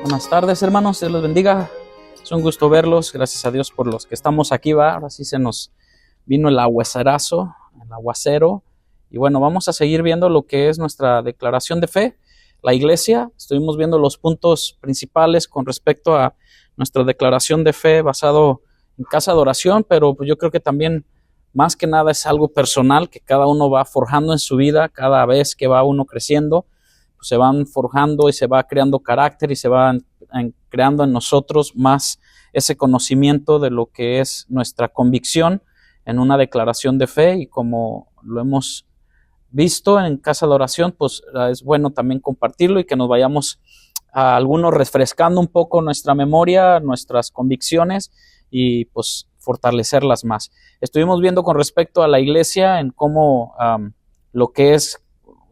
Buenas tardes, hermanos, Dios los bendiga. Es un gusto verlos, gracias a Dios por los que estamos aquí, va. Ahora sí se nos vino el aguacerazo, el aguacero. Y bueno, vamos a seguir viendo lo que es nuestra declaración de fe. La iglesia, estuvimos viendo los puntos principales con respecto a nuestra declaración de fe basado en casa de oración, pero yo creo que también más que nada es algo personal que cada uno va forjando en su vida cada vez que va uno creciendo. Se van forjando y se va creando carácter y se van creando en nosotros más ese conocimiento de lo que es nuestra convicción en una declaración de fe, y como lo hemos visto en casa de oración, pues es bueno también compartirlo y que nos vayamos a algunos refrescando un poco nuestra memoria, nuestras convicciones y pues fortalecerlas más. Estuvimos viendo con respecto a la iglesia en cómo lo que es.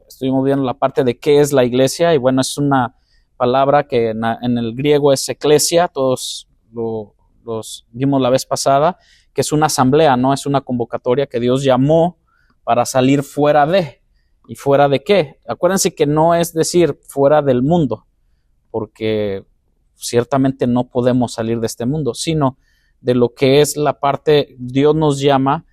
Estuvimos viendo la parte de qué es la iglesia, y bueno, es una palabra que en el griego es eclesia, todos los vimos la vez pasada, que es una asamblea, ¿no? Es una convocatoria que Dios llamó para salir fuera de. ¿Y fuera de qué? Acuérdense que no es decir fuera del mundo, porque ciertamente no podemos salir de este mundo, sino de lo que es la parte, Dios nos llama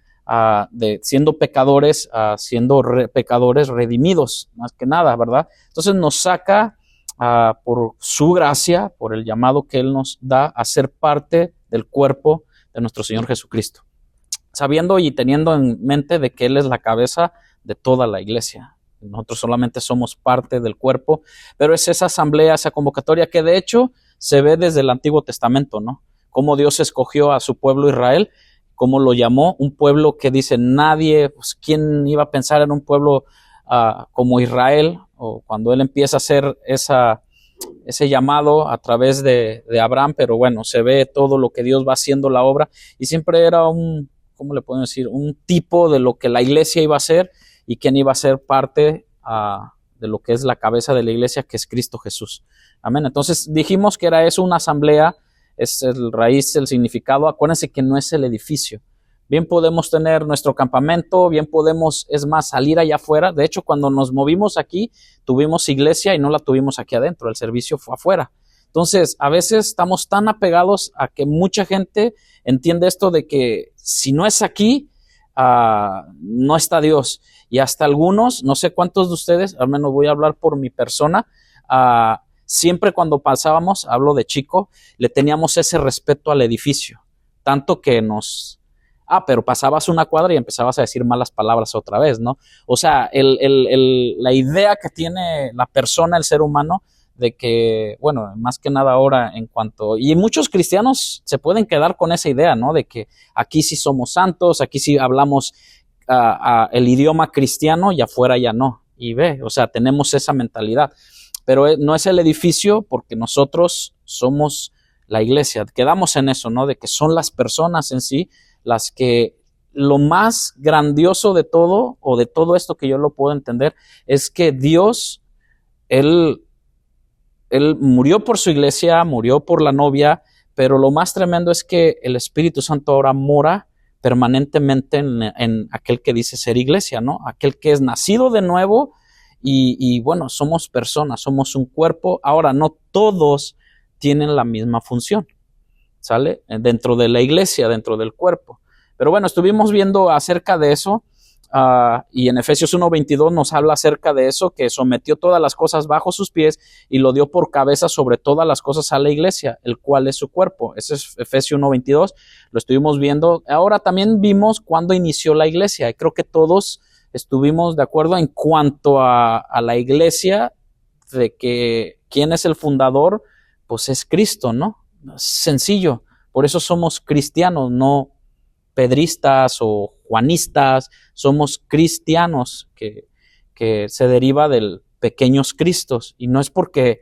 de siendo pecadores, siendo pecadores redimidos, más que nada, ¿verdad? Entonces nos saca por su gracia, por el llamado que Él nos da a ser parte del cuerpo de nuestro Señor Jesucristo, sabiendo y teniendo en mente de que Él es la cabeza de toda la iglesia. Nosotros solamente somos parte del cuerpo, pero es esa asamblea, esa convocatoria que de hecho se ve desde el Antiguo Testamento, ¿no? Cómo Dios escogió a su pueblo Israel, cómo lo llamó, un pueblo que dice nadie, pues quién iba a pensar en un pueblo como Israel, o cuando él empieza a hacer ese llamado a través de Abraham, pero bueno, se ve todo lo que Dios va haciendo la obra, y siempre era ¿cómo le podemos decir? Un tipo de lo que la iglesia iba a hacer y quién iba a ser parte de lo que es la cabeza de la iglesia, que es Cristo Jesús. Amén. Entonces dijimos que era eso, una asamblea. Es el raíz, el significado. Acuérdense que no es el edificio. Bien podemos tener nuestro campamento, bien podemos, es más, salir allá afuera. De hecho, cuando nos movimos aquí, tuvimos iglesia y no la tuvimos aquí adentro, el servicio fue afuera. Entonces, a veces estamos tan apegados a que mucha gente entiende esto de que si no es aquí, no está Dios. Y hasta algunos, no sé cuántos de ustedes, al menos voy a hablar por mi persona, siempre cuando pasábamos, hablo de chico, le teníamos ese respeto al edificio, tanto que pero pasabas una cuadra y empezabas a decir malas palabras otra vez, ¿no? O sea, la idea que tiene la persona, el ser humano, de que, bueno, más que nada ahora y muchos cristianos se pueden quedar con esa idea, ¿no? De que aquí sí somos santos, aquí sí hablamos el idioma cristiano y afuera ya no. Y o sea, tenemos esa mentalidad. Pero no es el edificio, porque nosotros somos la iglesia. Quedamos en eso, ¿no? De que son las personas en sí las que lo más grandioso de todo, o de todo esto que yo lo puedo entender, es que Dios, Él murió por su iglesia, murió por la novia, pero lo más tremendo es que el Espíritu Santo ahora mora permanentemente en aquel que dice ser iglesia, ¿no? Aquel que es nacido de nuevo. Y bueno, somos personas, somos un cuerpo. Ahora, no todos tienen la misma función, ¿sale? Dentro de la iglesia, dentro del cuerpo. Pero bueno, estuvimos viendo acerca de eso, y en Efesios 1:22 nos habla acerca de eso, que sometió todas las cosas bajo sus pies y lo dio por cabeza sobre todas las cosas a la iglesia, el cual es su cuerpo. Ese es Efesios 1:22, lo estuvimos viendo. Ahora también vimos cuándo inició la iglesia, y creo que todos estuvimos de acuerdo en cuanto a la iglesia, de que quién es el fundador, pues es Cristo, ¿no? Es sencillo, por eso somos cristianos, no pedristas o juanistas, somos cristianos, que se deriva del pequeños cristos, y no es porque,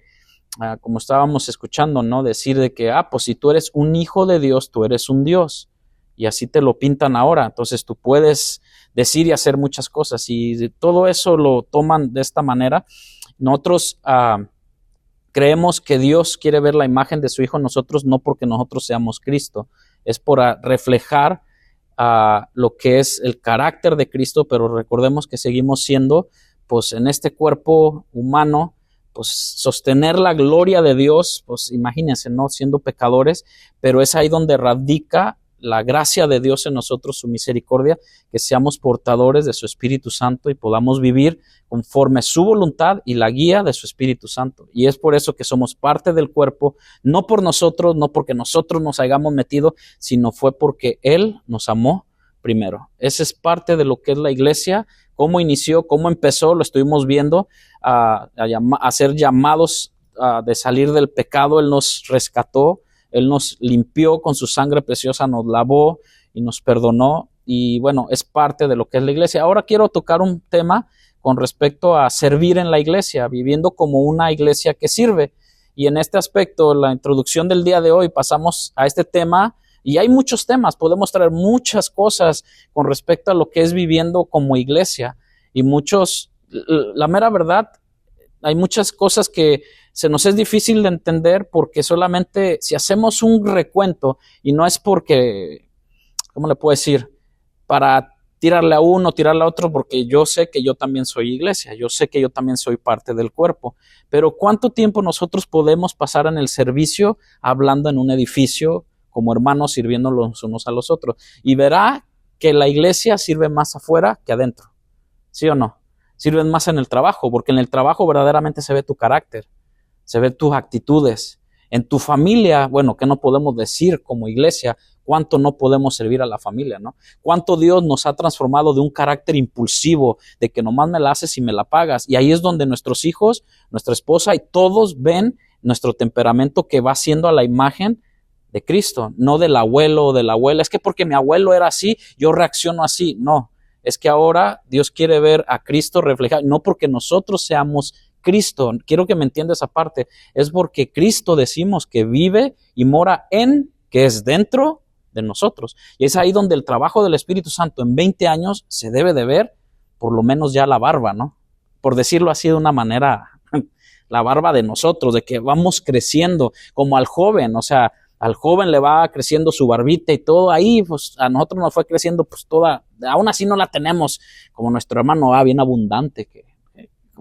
como estábamos escuchando, ¿no? Decir de que, pues si tú eres un hijo de Dios, tú eres un Dios, y así te lo pintan ahora, entonces tú puedes decir y hacer muchas cosas, y todo eso lo toman de esta manera. Nosotros creemos que Dios quiere ver la imagen de su Hijo en nosotros, no porque nosotros seamos Cristo, es por reflejar lo que es el carácter de Cristo, pero recordemos que seguimos siendo, pues en este cuerpo humano, pues sostener la gloria de Dios, pues imagínense, ¿no? Siendo pecadores, pero es ahí donde radica la gracia de Dios en nosotros, su misericordia, que seamos portadores de su Espíritu Santo y podamos vivir conforme su voluntad y la guía de su Espíritu Santo. Y es por eso que somos parte del cuerpo, no por nosotros, no porque nosotros nos hayamos metido, sino fue porque Él nos amó primero. Esa es parte de lo que es la iglesia, cómo inició, cómo empezó, lo estuvimos viendo, a ser llamados de salir del pecado. Él nos rescató, Él nos limpió con su sangre preciosa, nos lavó y nos perdonó. Y bueno, es parte de lo que es la iglesia. Ahora quiero tocar un tema con respecto a servir en la iglesia, viviendo como una iglesia que sirve. Y en este aspecto, la introducción del día de hoy, pasamos a este tema. Y hay muchos temas, podemos traer muchas cosas con respecto a lo que es viviendo como iglesia. Y la mera verdad, hay muchas cosas que se nos es difícil de entender porque solamente si hacemos un recuento, y no es porque, ¿cómo le puedo decir? Para tirarle a uno, tirarle a otro, porque yo sé que yo también soy iglesia, yo sé que yo también soy parte del cuerpo. Pero ¿cuánto tiempo nosotros podemos pasar en el servicio hablando en un edificio, como hermanos sirviendo los unos a los otros? Y verá que la iglesia sirve más afuera que adentro, ¿sí o no? Sirven más en el trabajo, porque en el trabajo verdaderamente se ve tu carácter, se ven tus actitudes. En tu familia, bueno, ¿qué no podemos decir como iglesia? ¿Cuánto no podemos servir a la familia, no? ¿Cuánto Dios nos ha transformado de un carácter impulsivo, de que nomás me la haces y me la pagas? Y ahí es donde nuestros hijos, nuestra esposa y todos ven nuestro temperamento que va siendo a la imagen de Cristo, no del abuelo o de la abuela. Es que porque mi abuelo era así, yo reacciono así. No, es que ahora Dios quiere ver a Cristo reflejado, no porque nosotros seamos Cristo. Quiero que me entienda esa parte. Es porque Cristo decimos que vive y mora que es dentro de nosotros. Y es ahí donde el trabajo del Espíritu Santo en 20 años se debe de ver, por lo menos ya la barba, ¿no? Por decirlo así de una manera, la barba de nosotros, de que vamos creciendo como al joven, o sea, al joven le va creciendo su barbita y todo ahí, pues a nosotros nos fue creciendo pues toda, aún así no la tenemos como nuestro hermano bien abundante, que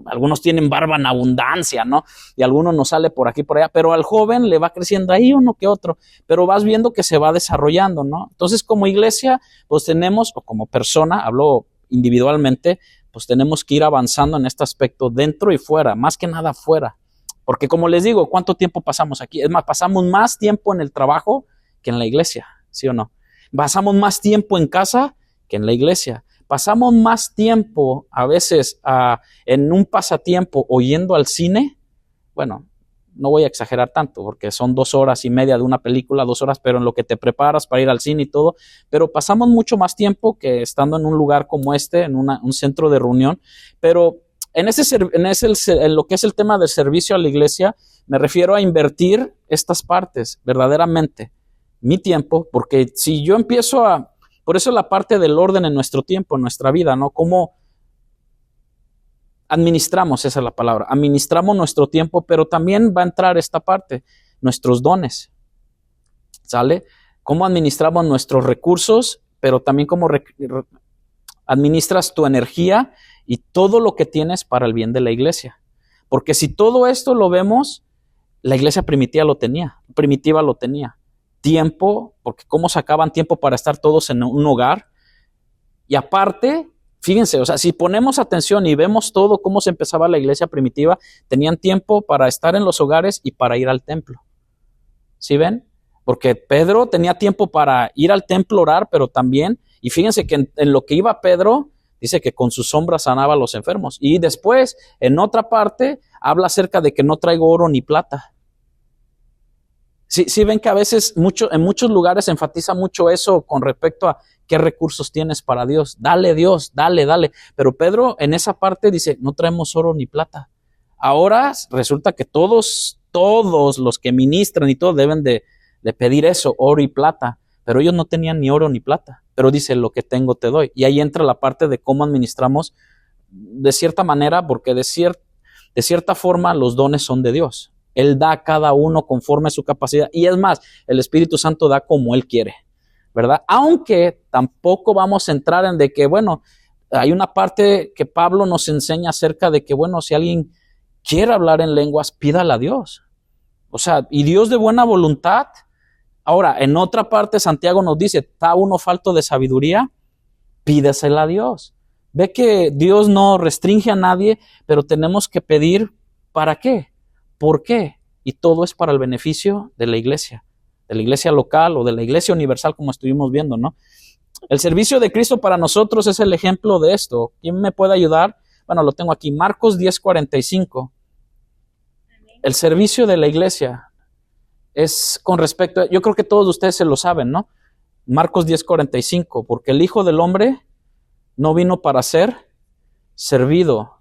algunos tienen barba en abundancia, ¿no? Y algunos nos sale por aquí, por allá, pero al joven le va creciendo ahí uno que otro, pero vas viendo que se va desarrollando, ¿no? Entonces como iglesia, pues tenemos, o como persona, hablo individualmente, pues tenemos que ir avanzando en este aspecto dentro y fuera, más que nada fuera. Porque como les digo, ¿cuánto tiempo pasamos aquí? Es más, pasamos más tiempo en el trabajo que en la iglesia, ¿sí o no? Pasamos más tiempo en casa que en la iglesia. Pasamos más tiempo a veces en un pasatiempo o yendo al cine. Bueno, no voy a exagerar tanto porque son 2 horas y media de una película, 2 horas, pero en lo que te preparas para ir al cine y todo. Pero pasamos mucho más tiempo que estando en un lugar como este, en un centro de reunión. Pero en lo que es el tema del servicio a la iglesia, me refiero a invertir estas partes verdaderamente, mi tiempo, porque si yo empiezo por eso la parte del orden en nuestro tiempo, en nuestra vida, ¿no? Cómo administramos, esa es la palabra, administramos nuestro tiempo, pero también va a entrar esta parte, nuestros dones, ¿sale? Cómo administramos nuestros recursos, pero también cómo administras tu energía y todo lo que tienes para el bien de la iglesia. Porque si todo esto lo vemos, la iglesia primitiva lo tenía. Tiempo, porque cómo sacaban tiempo para estar todos en un hogar. Y aparte, fíjense, o sea, si ponemos atención y vemos todo cómo se empezaba la iglesia primitiva, tenían tiempo para estar en los hogares y para ir al templo. ¿Sí ven? Porque Pedro tenía tiempo para ir al templo a orar, pero también, y fíjense que en lo que iba Pedro, dice que con sus sombras sanaba a los enfermos. Y después, en otra parte, habla acerca de que no traigo oro ni plata. Sí ven que a veces en muchos lugares se enfatiza mucho eso con respecto a qué recursos tienes para Dios. Dale Dios, dale. Pero Pedro en esa parte dice, no traemos oro ni plata. Ahora resulta que todos los que ministran y todo deben de pedir eso, oro y plata. Pero ellos no tenían ni oro ni plata. Pero dice, lo que tengo te doy. Y ahí entra la parte de cómo administramos de cierta manera, porque de cierta forma los dones son de Dios. Él da a cada uno conforme a su capacidad. Y es más, el Espíritu Santo da como Él quiere, ¿verdad? Aunque tampoco vamos a entrar en de que, bueno, hay una parte que Pablo nos enseña acerca de que, bueno, si alguien quiere hablar en lenguas, pídale a Dios. O sea, y Dios de buena voluntad. Ahora, en otra parte, Santiago nos dice, ¿está uno falto de sabiduría? Pídesela a Dios. Ve que Dios no restringe a nadie, pero tenemos que pedir, ¿para qué? ¿Por qué? Y todo es para el beneficio de la iglesia local o de la iglesia universal, como estuvimos viendo, ¿no? El servicio de Cristo para nosotros es el ejemplo de esto. ¿Quién me puede ayudar? Bueno, lo tengo aquí, Marcos 10:45. El servicio de la iglesia es con respecto, yo creo que todos ustedes se lo saben, ¿no? Marcos 10:45, porque el Hijo del Hombre no vino para ser servido.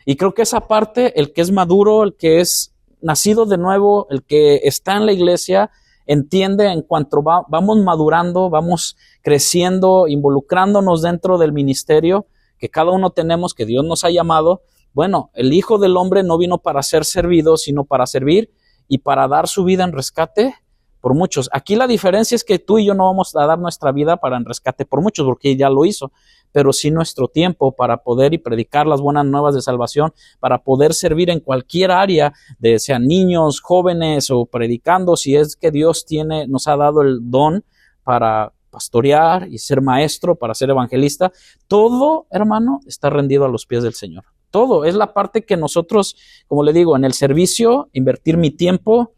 Y creo que esa parte, el que es maduro, el que es nacido de nuevo, el que está en la iglesia, entiende en cuanto vamos madurando, vamos creciendo, involucrándonos dentro del ministerio que cada uno tenemos, que Dios nos ha llamado. Bueno, el Hijo del Hombre no vino para ser servido, sino para servir y para dar su vida en rescate por muchos. Aquí la diferencia es que tú y yo no vamos a dar nuestra vida para en rescate por muchos, porque ya lo hizo, pero sí nuestro tiempo para poder y predicar las buenas nuevas de salvación, para poder servir en cualquier área, de sean niños, jóvenes o predicando, si es que Dios nos ha dado el don para pastorear y ser maestro, para ser evangelista. Todo, hermano, está rendido a los pies del Señor. Todo es la parte que nosotros, como le digo, en el servicio, invertir mi tiempo,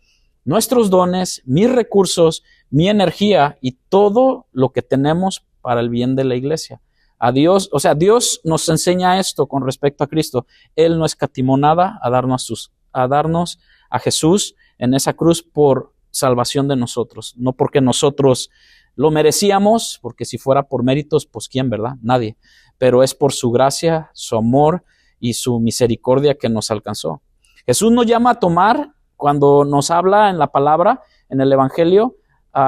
nuestros dones, mis recursos, mi energía y todo lo que tenemos para el bien de la iglesia. A Dios, o sea, Dios nos enseña esto con respecto a Cristo. Él no escatimó nada a darnos a Jesús en esa cruz por salvación de nosotros, no porque nosotros lo merecíamos, porque si fuera por méritos, pues ¿quién, verdad? Nadie. Pero es por su gracia, su amor y su misericordia que nos alcanzó. Jesús nos llama a tomar, cuando nos habla en la palabra, en el Evangelio,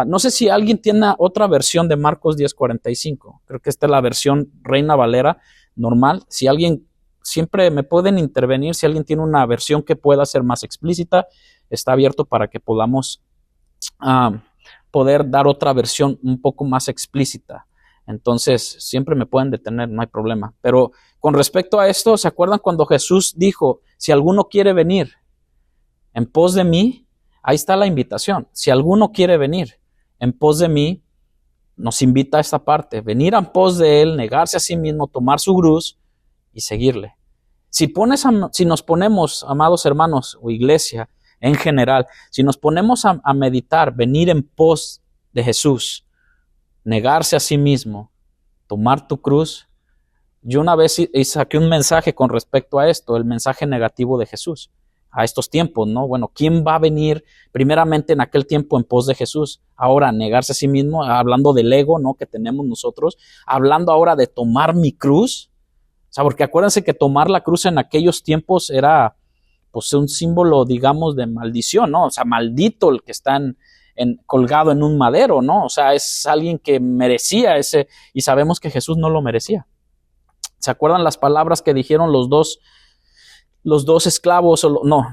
no sé si alguien tiene otra versión de Marcos 10:45. Creo que esta es la versión Reina Valera normal. Si alguien, siempre me pueden intervenir, si alguien tiene una versión que pueda ser más explícita, está abierto para que podamos poder dar otra versión un poco más explícita. Entonces, siempre me pueden detener, no hay problema. Pero con respecto a esto, ¿se acuerdan cuando Jesús dijo, si alguno quiere venir en pos de mí? Ahí está la invitación. Si alguno quiere venir en pos de mí, nos invita a esta parte. Venir en pos de Él, negarse a sí mismo, tomar su cruz y seguirle. Si nos ponemos, amados hermanos o iglesia en general, si nos ponemos a meditar, venir en pos de Jesús, negarse a sí mismo, tomar tu cruz. Yo una vez saqué un mensaje con respecto a esto, el mensaje negativo de Jesús a estos tiempos, ¿no? Bueno, ¿quién va a venir primeramente en aquel tiempo en pos de Jesús? Ahora, negarse a sí mismo, hablando del ego, ¿no? Que tenemos nosotros, hablando ahora de tomar mi cruz. O sea, porque acuérdense que tomar la cruz en aquellos tiempos era, pues, un símbolo, digamos, de maldición, ¿no? O sea, maldito el que está colgado en un madero, ¿no? O sea, es alguien que merecía ese, y sabemos que Jesús no lo merecía. ¿Se acuerdan las palabras que dijeron los dos esclavos,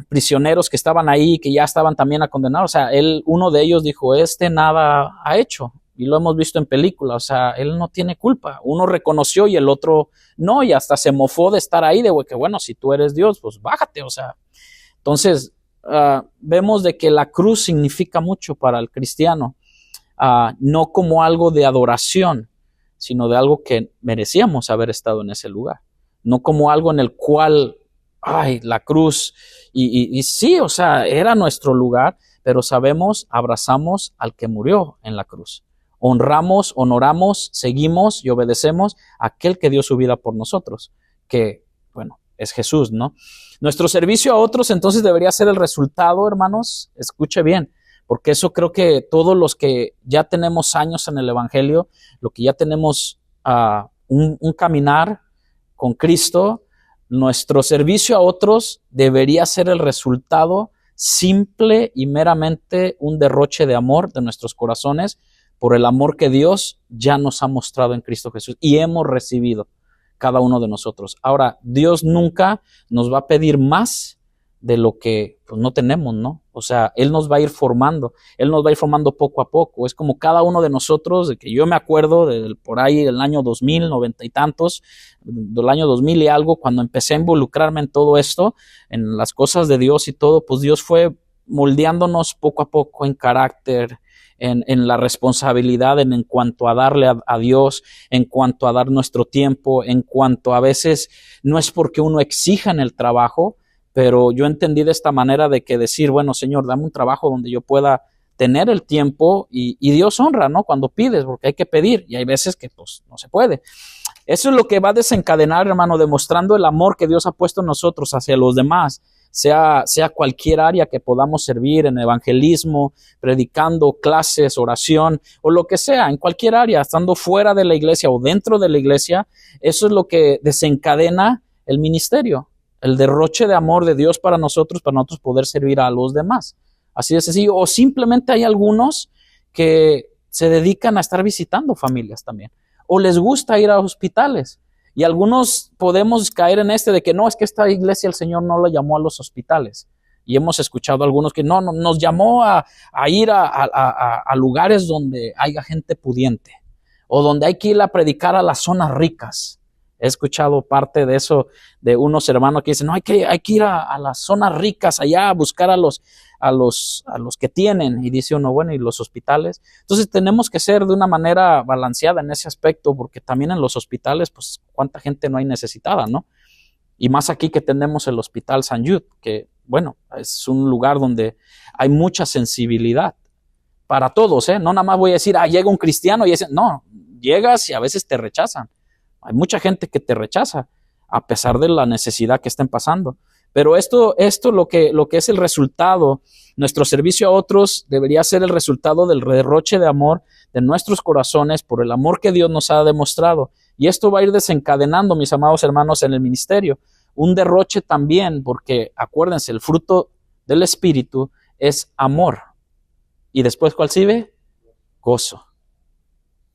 prisioneros que estaban ahí, que ya estaban también a condenar? O sea, uno de ellos dijo, nada ha hecho, y lo hemos visto en películas, o sea, él no tiene culpa. Uno reconoció y el otro no, y hasta se mofó de estar ahí, de que bueno, si tú eres Dios, pues bájate, o sea. Entonces, vemos de que la cruz significa mucho para el cristiano, no como algo de adoración, sino de algo que merecíamos haber estado en ese lugar, no como algo en el cual, la cruz, y sí, o sea, era nuestro lugar, pero abrazamos al que murió en la cruz. Honramos, honoramos, seguimos y obedecemos a aquel que dio su vida por nosotros, que, bueno, es Jesús, ¿no? Nuestro servicio a otros entonces debería ser el resultado, hermanos, escuche bien, porque eso creo que todos los que ya tenemos años en el Evangelio, lo que ya tenemos un caminar con Cristo, nuestro servicio a otros debería ser el resultado simple y meramente un derroche de amor de nuestros corazones por el amor que Dios ya nos ha mostrado en Cristo Jesús y hemos recibido cada uno de nosotros. Ahora, Dios nunca nos va a pedir más de lo que pues, no tenemos, ¿no? O sea, Él nos va a ir formando, Él nos va a ir formando poco a poco. Es como cada uno de nosotros, de que yo me acuerdo por ahí del año 2000, 90 y tantos, del año 2000 y algo, cuando empecé a involucrarme en todo esto, en las cosas de Dios y todo, pues Dios fue moldeándonos poco a poco en carácter, en la responsabilidad, en cuanto a darle a Dios, en cuanto a dar nuestro tiempo, en cuanto a veces no es porque uno exija en el trabajo, pero yo entendí de esta manera de que decir, bueno, Señor, dame un trabajo donde yo pueda tener el tiempo y Dios honra, ¿no? Cuando pides, porque hay que pedir y hay veces que pues no se puede. Eso es lo que va a desencadenar, hermano, demostrando el amor que Dios ha puesto en nosotros hacia los demás, sea cualquier área que podamos servir, en evangelismo, predicando, clases, oración o lo que sea, en cualquier área, estando fuera de la iglesia o dentro de la iglesia, eso es lo que desencadena el ministerio, el derroche de amor de Dios para nosotros poder servir a los demás. Así de sencillo. O simplemente hay algunos que se dedican a estar visitando familias también, o les gusta ir a hospitales. Y algunos podemos caer en de que no, es que esta iglesia el Señor no la llamó a los hospitales. Y hemos escuchado a algunos que no nos llamó a ir a lugares donde haya gente pudiente, o donde hay que ir a predicar a las zonas ricas. He escuchado parte de eso de unos hermanos que dicen, no, hay que ir a las zonas ricas allá a buscar a los que tienen. Y dice uno, bueno, ¿y los hospitales? Entonces tenemos que ser de una manera balanceada en ese aspecto, porque también en los hospitales, pues, ¿cuánta gente no hay necesitada, no? Y más aquí que tenemos el Hospital San Jude, que, bueno, es un lugar donde hay mucha sensibilidad para todos, ¿eh? No nada más voy a decir, llega un cristiano y no, llegas y a veces te rechazan. Hay mucha gente que te rechaza a pesar de la necesidad que estén pasando. Pero esto lo que es el resultado, nuestro servicio a otros debería ser el resultado del derroche de amor de nuestros corazones por el amor que Dios nos ha demostrado. Y esto va a ir desencadenando, mis amados hermanos, en el ministerio. Un derroche también, porque acuérdense, el fruto del Espíritu es amor. Y después, ¿cuál sigue? Gozo.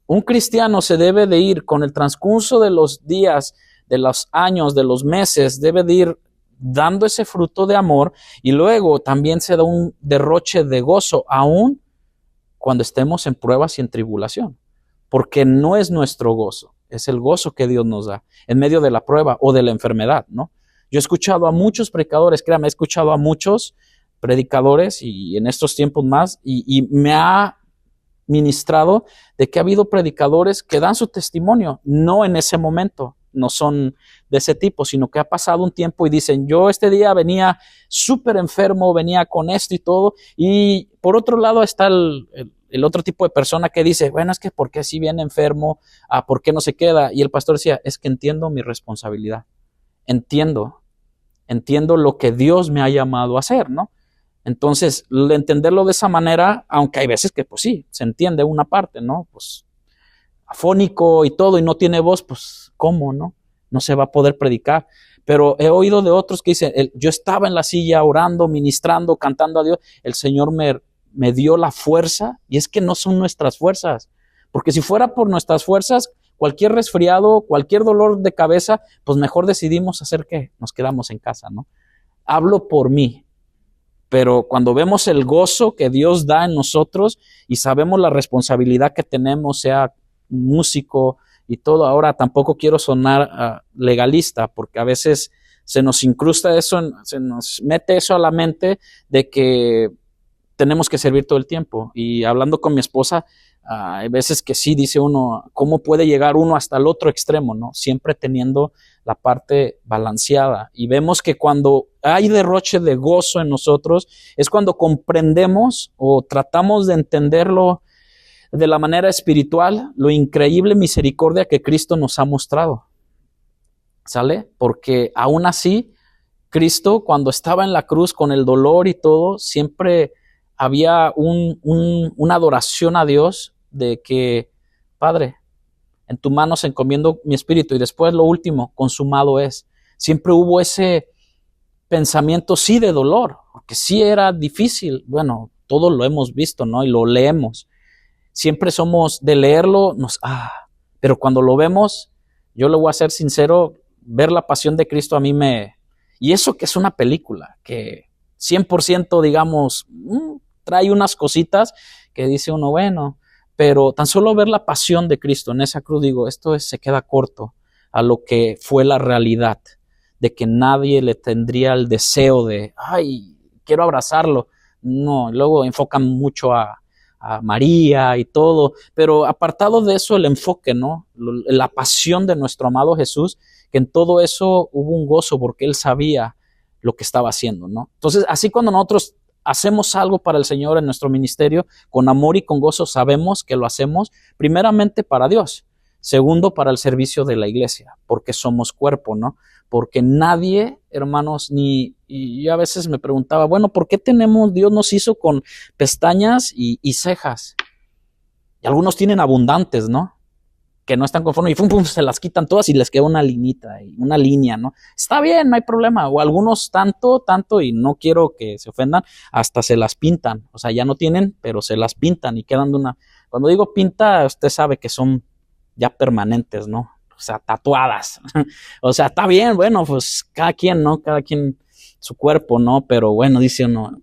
Un cristiano se debe de ir con el transcurso de los días, de los años, de los meses, debe de ir dando ese fruto de amor y luego también se da un derroche de gozo, aún cuando estemos en pruebas y en tribulación, porque no es nuestro gozo, es el gozo que Dios nos da en medio de la prueba o de la enfermedad, ¿no? Yo he escuchado a muchos predicadores, créame, he escuchado a muchos predicadores y en estos tiempos más y me ha ministrado de que ha habido predicadores que dan su testimonio, no en ese momento, no son de ese tipo, sino que ha pasado un tiempo y dicen, yo este día venía súper enfermo, venía con esto y todo, y por otro lado está el otro tipo de persona que dice, bueno, es que ¿por qué si viene enfermo? ¿Por qué no se queda? Y el pastor decía, es que entiendo mi responsabilidad, entiendo lo que Dios me ha llamado a hacer, ¿no? Entonces, entenderlo de esa manera, aunque hay veces que, pues sí, se entiende una parte, ¿no? Pues afónico y todo, y no tiene voz, pues, ¿cómo, no? No se va a poder predicar. Pero he oído de otros que dicen, yo estaba en la silla orando, ministrando, cantando a Dios, el Señor me dio la fuerza, y es que no son nuestras fuerzas, porque si fuera por nuestras fuerzas, cualquier resfriado, cualquier dolor de cabeza, pues mejor decidimos hacer ¿qué? Nos quedamos en casa, ¿no? Hablo por mí. Pero cuando vemos el gozo que Dios da en nosotros y sabemos la responsabilidad que tenemos, sea músico y todo, ahora tampoco quiero sonar legalista, porque a veces se nos incrusta eso, se nos mete eso a la mente de que tenemos que servir todo el tiempo. Y hablando con mi esposa, hay veces que sí, dice uno, ¿cómo puede llegar uno hasta el otro extremo, no? Siempre teniendo la parte balanceada. Y vemos que cuando hay derroche de gozo en nosotros, es cuando comprendemos o tratamos de entenderlo de la manera espiritual, lo increíble misericordia que Cristo nos ha mostrado. ¿Sale? Porque aún así, Cristo, cuando estaba en la cruz con el dolor y todo, siempre había una adoración a Dios de que, Padre, en tus manos encomiendo mi espíritu. Y después lo último, consumado es. Siempre hubo ese pensamiento, sí, de dolor, porque sí era difícil. Bueno, todos lo hemos visto, ¿no? Y lo leemos. Siempre somos de leerlo, pero cuando lo vemos, yo le voy a ser sincero, ver la pasión de Cristo a mí me Y eso que es una película, que 100%, digamos, trae unas cositas que dice uno, bueno, pero tan solo ver la pasión de Cristo en esa cruz, digo, se queda corto a lo que fue la realidad, de que nadie le tendría el deseo de, ay, quiero abrazarlo. No, luego enfocan mucho a María y todo, pero apartado de eso el enfoque, ¿no? La pasión de nuestro amado Jesús, que en todo eso hubo un gozo porque Él sabía lo que estaba haciendo, ¿no? Entonces, así cuando nosotros hacemos algo para el Señor en nuestro ministerio, con amor y con gozo, sabemos que lo hacemos primeramente para Dios, segundo para el servicio de la iglesia, porque somos cuerpo, ¿no? Porque nadie, hermanos, y yo a veces me preguntaba, bueno, ¿por qué Dios nos hizo con pestañas y cejas? Y algunos tienen abundantes, ¿no? Que no están conformes y pum, se las quitan todas y les queda una una línea, ¿no? Está bien, no hay problema. O algunos tanto, y no quiero que se ofendan, hasta se las pintan. O sea, ya no tienen, pero se las pintan y quedan de una... Cuando digo pinta, usted sabe que son ya permanentes, ¿no? O sea, tatuadas. O sea, está bien, bueno, pues cada quien, ¿no? Cada quien su cuerpo, ¿no? Pero bueno, dice uno,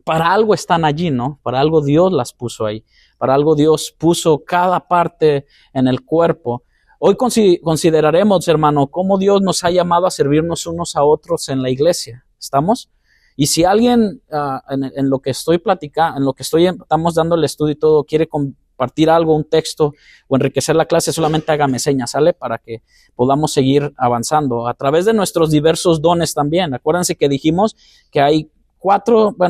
para algo están allí, ¿no? Para algo Dios las puso ahí. Para algo Dios puso cada parte en el cuerpo. Hoy consideraremos, hermano, cómo Dios nos ha llamado a servirnos unos a otros en la iglesia. ¿Estamos? Y si alguien en lo que estoy platicando, estamos dando el estudio y todo, quiere compartir algo, un texto o enriquecer la clase, solamente hágame señas, ¿sale? Para que podamos seguir avanzando a través de nuestros diversos dones también. Acuérdense que dijimos que hay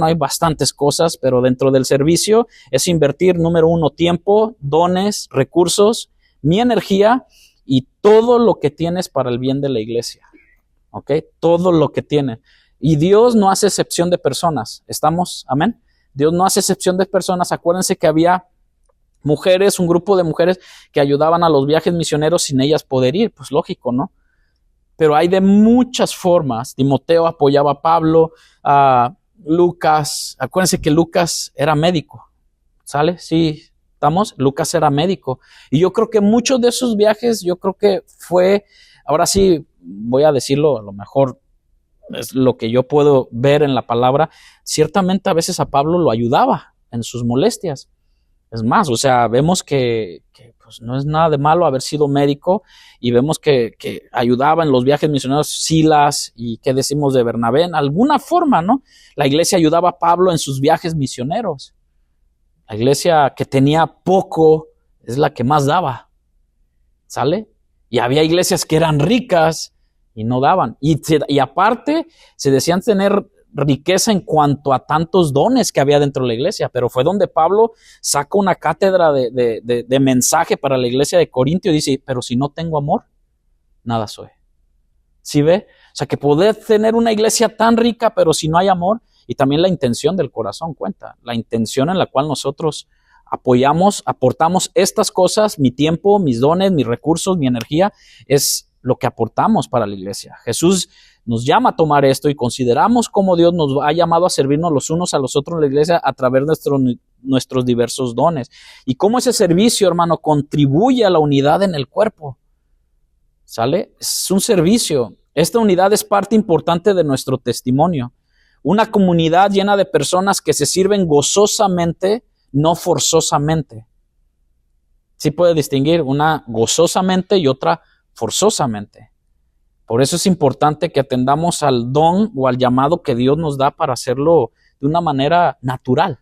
hay bastantes cosas, pero dentro del servicio es invertir, número 1, tiempo, dones, recursos, mi energía y todo lo que tienes para el bien de la iglesia. ¿Ok? Todo lo que tiene. Y Dios no hace excepción de personas. ¿Estamos? Amén. Dios no hace excepción de personas. Acuérdense que había mujeres, un grupo de mujeres que ayudaban a los viajes misioneros sin ellas poder ir. Pues lógico, ¿no? Pero hay de muchas formas. Timoteo apoyaba a Pablo, Lucas, acuérdense que Lucas era médico, ¿sale? Sí, ¿estamos? Lucas era médico. Y yo creo que muchos de esos viajes, yo creo que fue, ahora sí, voy a decirlo, a lo mejor es lo que yo puedo ver en la palabra, ciertamente a veces a Pablo lo ayudaba en sus molestias. Es más, o sea, vemos que pues no es nada de malo haber sido médico y vemos que ayudaba en los viajes misioneros Silas y qué decimos de Bernabé, en alguna forma, ¿no? La iglesia ayudaba a Pablo en sus viajes misioneros. La iglesia que tenía poco es la que más daba, ¿sale? Y había iglesias que eran ricas y no daban. Y aparte se decían tener riqueza en cuanto a tantos dones que había dentro de la iglesia, pero fue donde Pablo saca una cátedra de mensaje para la iglesia de Corintio y dice, pero si no tengo amor, nada soy. ¿Sí ve? O sea, que poder tener una iglesia tan rica, pero si no hay amor, y también la intención del corazón cuenta, la intención en la cual nosotros aportamos estas cosas, mi tiempo, mis dones, mis recursos, mi energía, es lo que aportamos para la iglesia. Jesús nos llama a tomar esto y consideramos cómo Dios nos ha llamado a servirnos los unos a los otros en la iglesia a través de nuestros diversos dones. Y cómo ese servicio, hermano, contribuye a la unidad en el cuerpo. ¿Sale? Es un servicio. Esta unidad es parte importante de nuestro testimonio. Una comunidad llena de personas que se sirven gozosamente, no forzosamente. Sí puede distinguir una gozosamente y otra forzosamente. Por eso es importante que atendamos al don o al llamado que Dios nos da para hacerlo de una manera natural,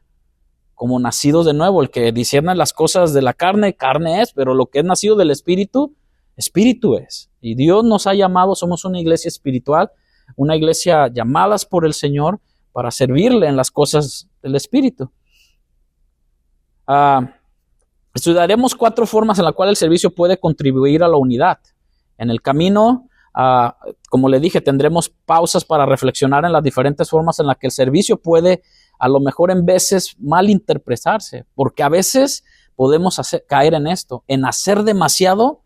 como nacidos de nuevo. El que discierne las cosas de la carne, carne es, pero lo que es nacido del Espíritu, Espíritu es. Y Dios nos ha llamado, somos una iglesia espiritual, una iglesia llamadas por el Señor para servirle en las cosas del Espíritu. Estudiaremos 4 formas en las cuales el servicio puede contribuir a la unidad. En el camino, como le dije, tendremos pausas para reflexionar en las diferentes formas en las que el servicio puede, a lo mejor en veces, malinterpretarse, porque a veces podemos caer en esto, en hacer demasiado,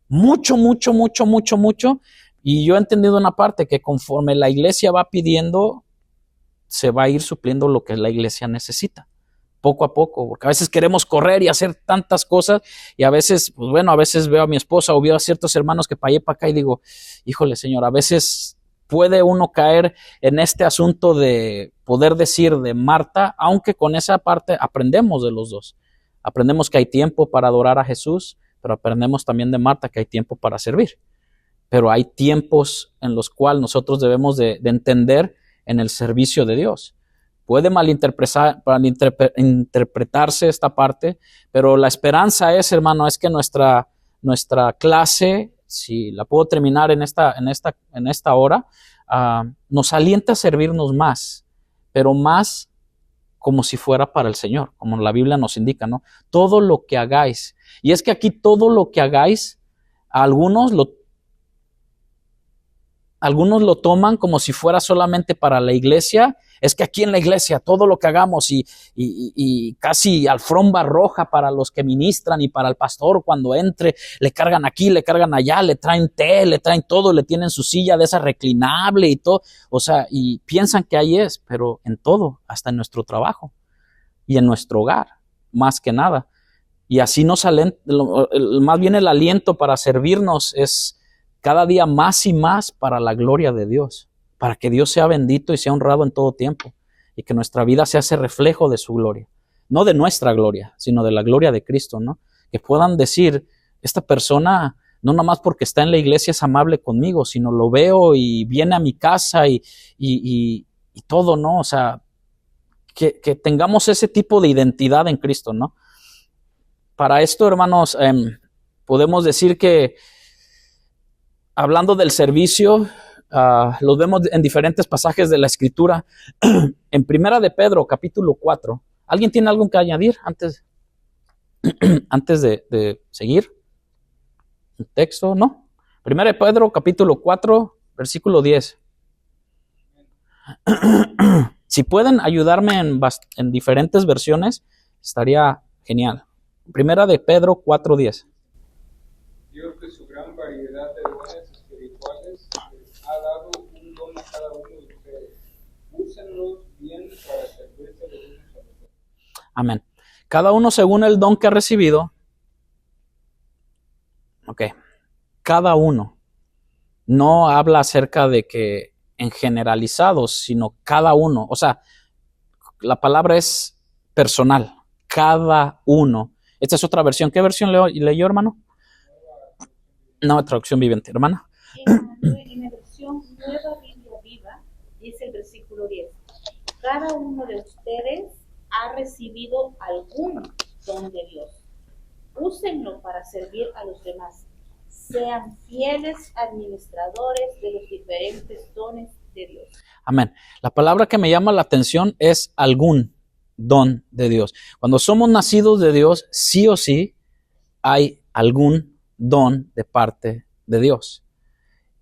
mucho, y yo he entendido una parte que conforme la iglesia va pidiendo, se va a ir supliendo lo que la iglesia necesita. Poco a poco, porque a veces queremos correr y hacer tantas cosas y a veces, pues bueno, a veces veo a mi esposa o veo a ciertos hermanos que para allá y para acá y digo, híjole Señor, a veces puede uno caer en este asunto de poder decir de Marta, aunque con esa parte aprendemos de los dos. Aprendemos que hay tiempo para adorar a Jesús, pero aprendemos también de Marta que hay tiempo para servir. Pero hay tiempos en los cuales nosotros debemos de entender en el servicio de Dios. Puede malinterpretarse esta parte, pero la esperanza es, hermano, es que nuestra clase, si la puedo terminar en esta hora, nos alienta a servirnos más, pero más como si fuera para el Señor, como la Biblia nos indica, ¿no? Todo lo que hagáis. Y es que aquí todo lo que hagáis, algunos lo toman como si fuera solamente para la iglesia. Es que aquí en la iglesia todo lo que hagamos y casi alfombra roja para los que ministran y para el pastor cuando entre, le cargan aquí, le cargan allá, le traen té, le traen todo, le tienen su silla de esa reclinable y todo. O sea, y piensan que ahí es, pero en todo, hasta en nuestro trabajo y en nuestro hogar, más que nada. Y así más bien el aliento para servirnos es cada día más y más para la gloria de Dios, para que Dios sea bendito y sea honrado en todo tiempo, y que nuestra vida sea ese reflejo de su gloria, no de nuestra gloria, sino de la gloria de Cristo, ¿no? Que puedan decir, esta persona, no nada más porque está en la iglesia es amable conmigo, sino lo veo y viene a mi casa y todo, ¿no? O sea, que tengamos ese tipo de identidad en Cristo, ¿no? Para esto, hermanos, podemos decir que hablando del servicio, los vemos en diferentes pasajes de la Escritura. En Primera de Pedro, capítulo 4. ¿Alguien tiene algo que añadir antes de seguir? ¿Un texto? ¿No? Primera de Pedro, capítulo 4, versículo 10. Si pueden ayudarme en diferentes versiones, estaría genial. Primera de Pedro 4:10. Dios, de su gran variedad de dones espirituales, les ha dado un don a cada uno de ustedes. Úsenlos bien para servirse de unos a los otros. Amén. Cada uno según el don que ha recibido. Ok. Cada uno. No habla acerca de que en generalizados, sino cada uno. O sea, la palabra es personal. Cada uno. Esta es otra versión. ¿Qué versión leyó, hermano? Nueva traducción viviente, hermana. En la versión Nueva Biblia Viva, dice el versículo 10. Cada uno de ustedes ha recibido algún don de Dios. Úsenlo para servir a los demás. Sean fieles administradores de los diferentes dones de Dios. Amén. La palabra que me llama la atención es algún don de Dios. Cuando somos nacidos de Dios, sí o sí hay algún don de parte de Dios.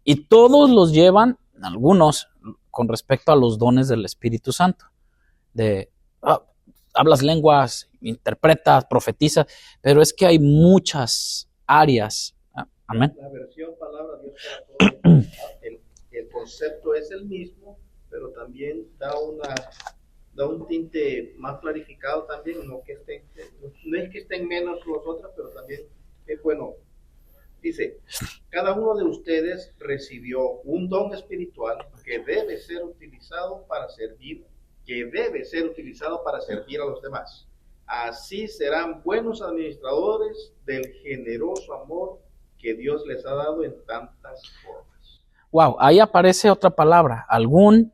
Y todos los llevan, algunos, con respecto a los dones del Espíritu Santo. Hablas lenguas, interpretas, profetizas, pero es que hay muchas áreas. Amén. La versión palabra Dios para todos, el concepto es el mismo, pero también da un tinte más clarificado también, no es que estén menos los otros, pero también es bueno. Dice, cada uno de ustedes recibió un don espiritual que debe ser utilizado para servir a los demás. Así serán buenos administradores del generoso amor que Dios les ha dado en tantas formas. Wow, ahí aparece otra palabra, algún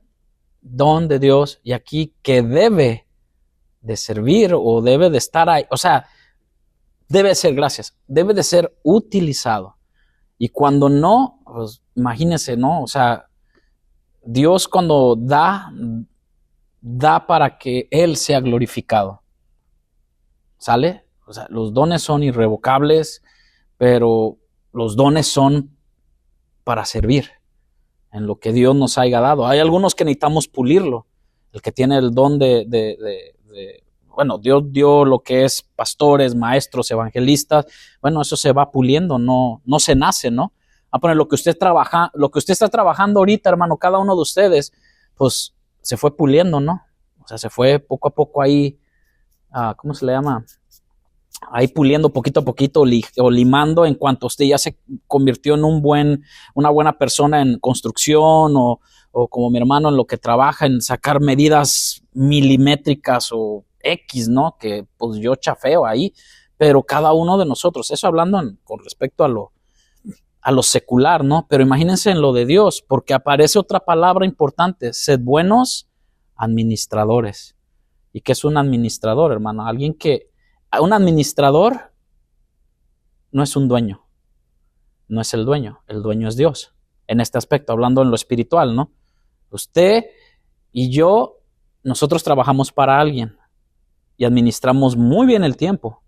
don de Dios, y aquí que debe de servir o debe de estar ahí, o sea, debe de ser utilizado. Y cuando no, pues imagínense, ¿no? O sea, Dios cuando da para que Él sea glorificado. ¿Sale? O sea, los dones son irrevocables, pero los dones son para servir en lo que Dios nos haya dado. Hay algunos que necesitamos pulirlo. El que tiene el don bueno, Dios dio lo que es pastores, maestros, evangelistas. Bueno, eso se va puliendo, no se nace, ¿no? A poner lo que usted está trabajando ahorita, hermano, cada uno de ustedes, pues se fue puliendo, ¿no? O sea, se fue poco a poco ahí, ¿cómo se le llama? ahí puliendo poquito a poquito o limando en cuanto usted ya se convirtió en una buena persona en construcción o como mi hermano en lo que trabaja en sacar medidas milimétricas o X, ¿no? Que pues yo chafeo ahí, pero cada uno de nosotros, eso hablando con respecto a lo secular, ¿no? Pero imagínense en lo de Dios, porque aparece otra palabra importante, sed buenos administradores. ¿Y qué es un administrador, hermano? Un administrador no es un dueño, no es el dueño es Dios. En este aspecto, hablando en lo espiritual, ¿no? Usted y yo, nosotros trabajamos para alguien y administramos muy bien el tiempo,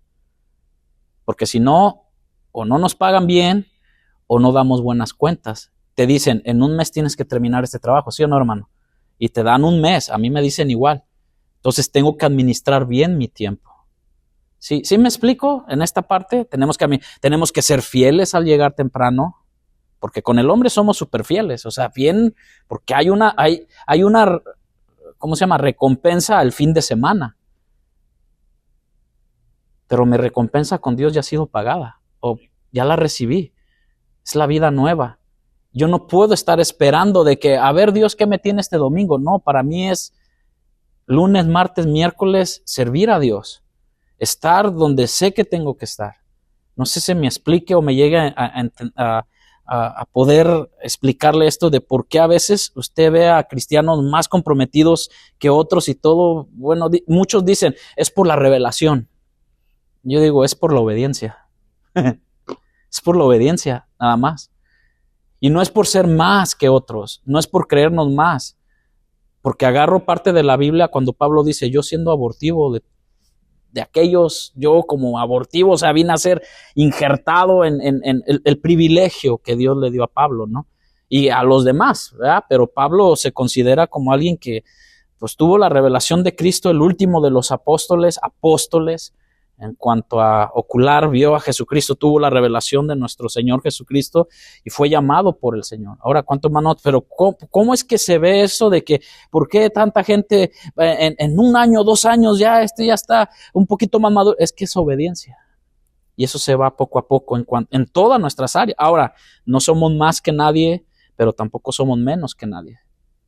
porque si no, o no nos pagan bien, o no damos buenas cuentas. Te dicen, en un mes tienes que terminar este trabajo, ¿sí o no, hermano? Y te dan un mes, a mí me dicen igual. Entonces tengo que administrar bien mi tiempo. ¿Sí me explico? En esta parte tenemos que ser fieles al llegar temprano, porque con el hombre somos súper fieles, o sea, bien, porque hay una, ¿cómo se llama? Recompensa al fin de semana. Pero mi recompensa con Dios ya ha sido pagada, o ya la recibí. Es la vida nueva. Yo no puedo estar esperando de que, a ver, Dios, ¿qué me tiene este domingo? No, para mí es lunes, martes, miércoles, servir a Dios. Estar donde sé que tengo que estar. No sé si me explique o me llegue a poder explicarle esto de por qué a veces usted ve a cristianos más comprometidos que otros y todo. Bueno, muchos dicen, es por la revelación. Yo digo, es por la obediencia. Es por la obediencia, nada más. Y no es por ser más que otros, no es por creernos más. Porque agarro parte de la Biblia cuando Pablo dice, yo siendo abortivo de aquellos, yo como abortivo, o sea, vine a ser injertado en el privilegio que Dios le dio a Pablo, ¿no? Y a los demás, ¿verdad? Pero Pablo se considera como alguien que pues tuvo la revelación de Cristo, el último de los apóstoles, en cuanto a ocular, vio a Jesucristo, tuvo la revelación de nuestro Señor Jesucristo y fue llamado por el Señor. Ahora, ¿cuánto más no? Pero ¿cómo es que se ve eso de que, por qué tanta gente en un año, 2 años, ya está un poquito más maduro? Es que es obediencia. Y eso se va poco a poco en todas nuestras áreas. Ahora, no somos más que nadie, pero tampoco somos menos que nadie.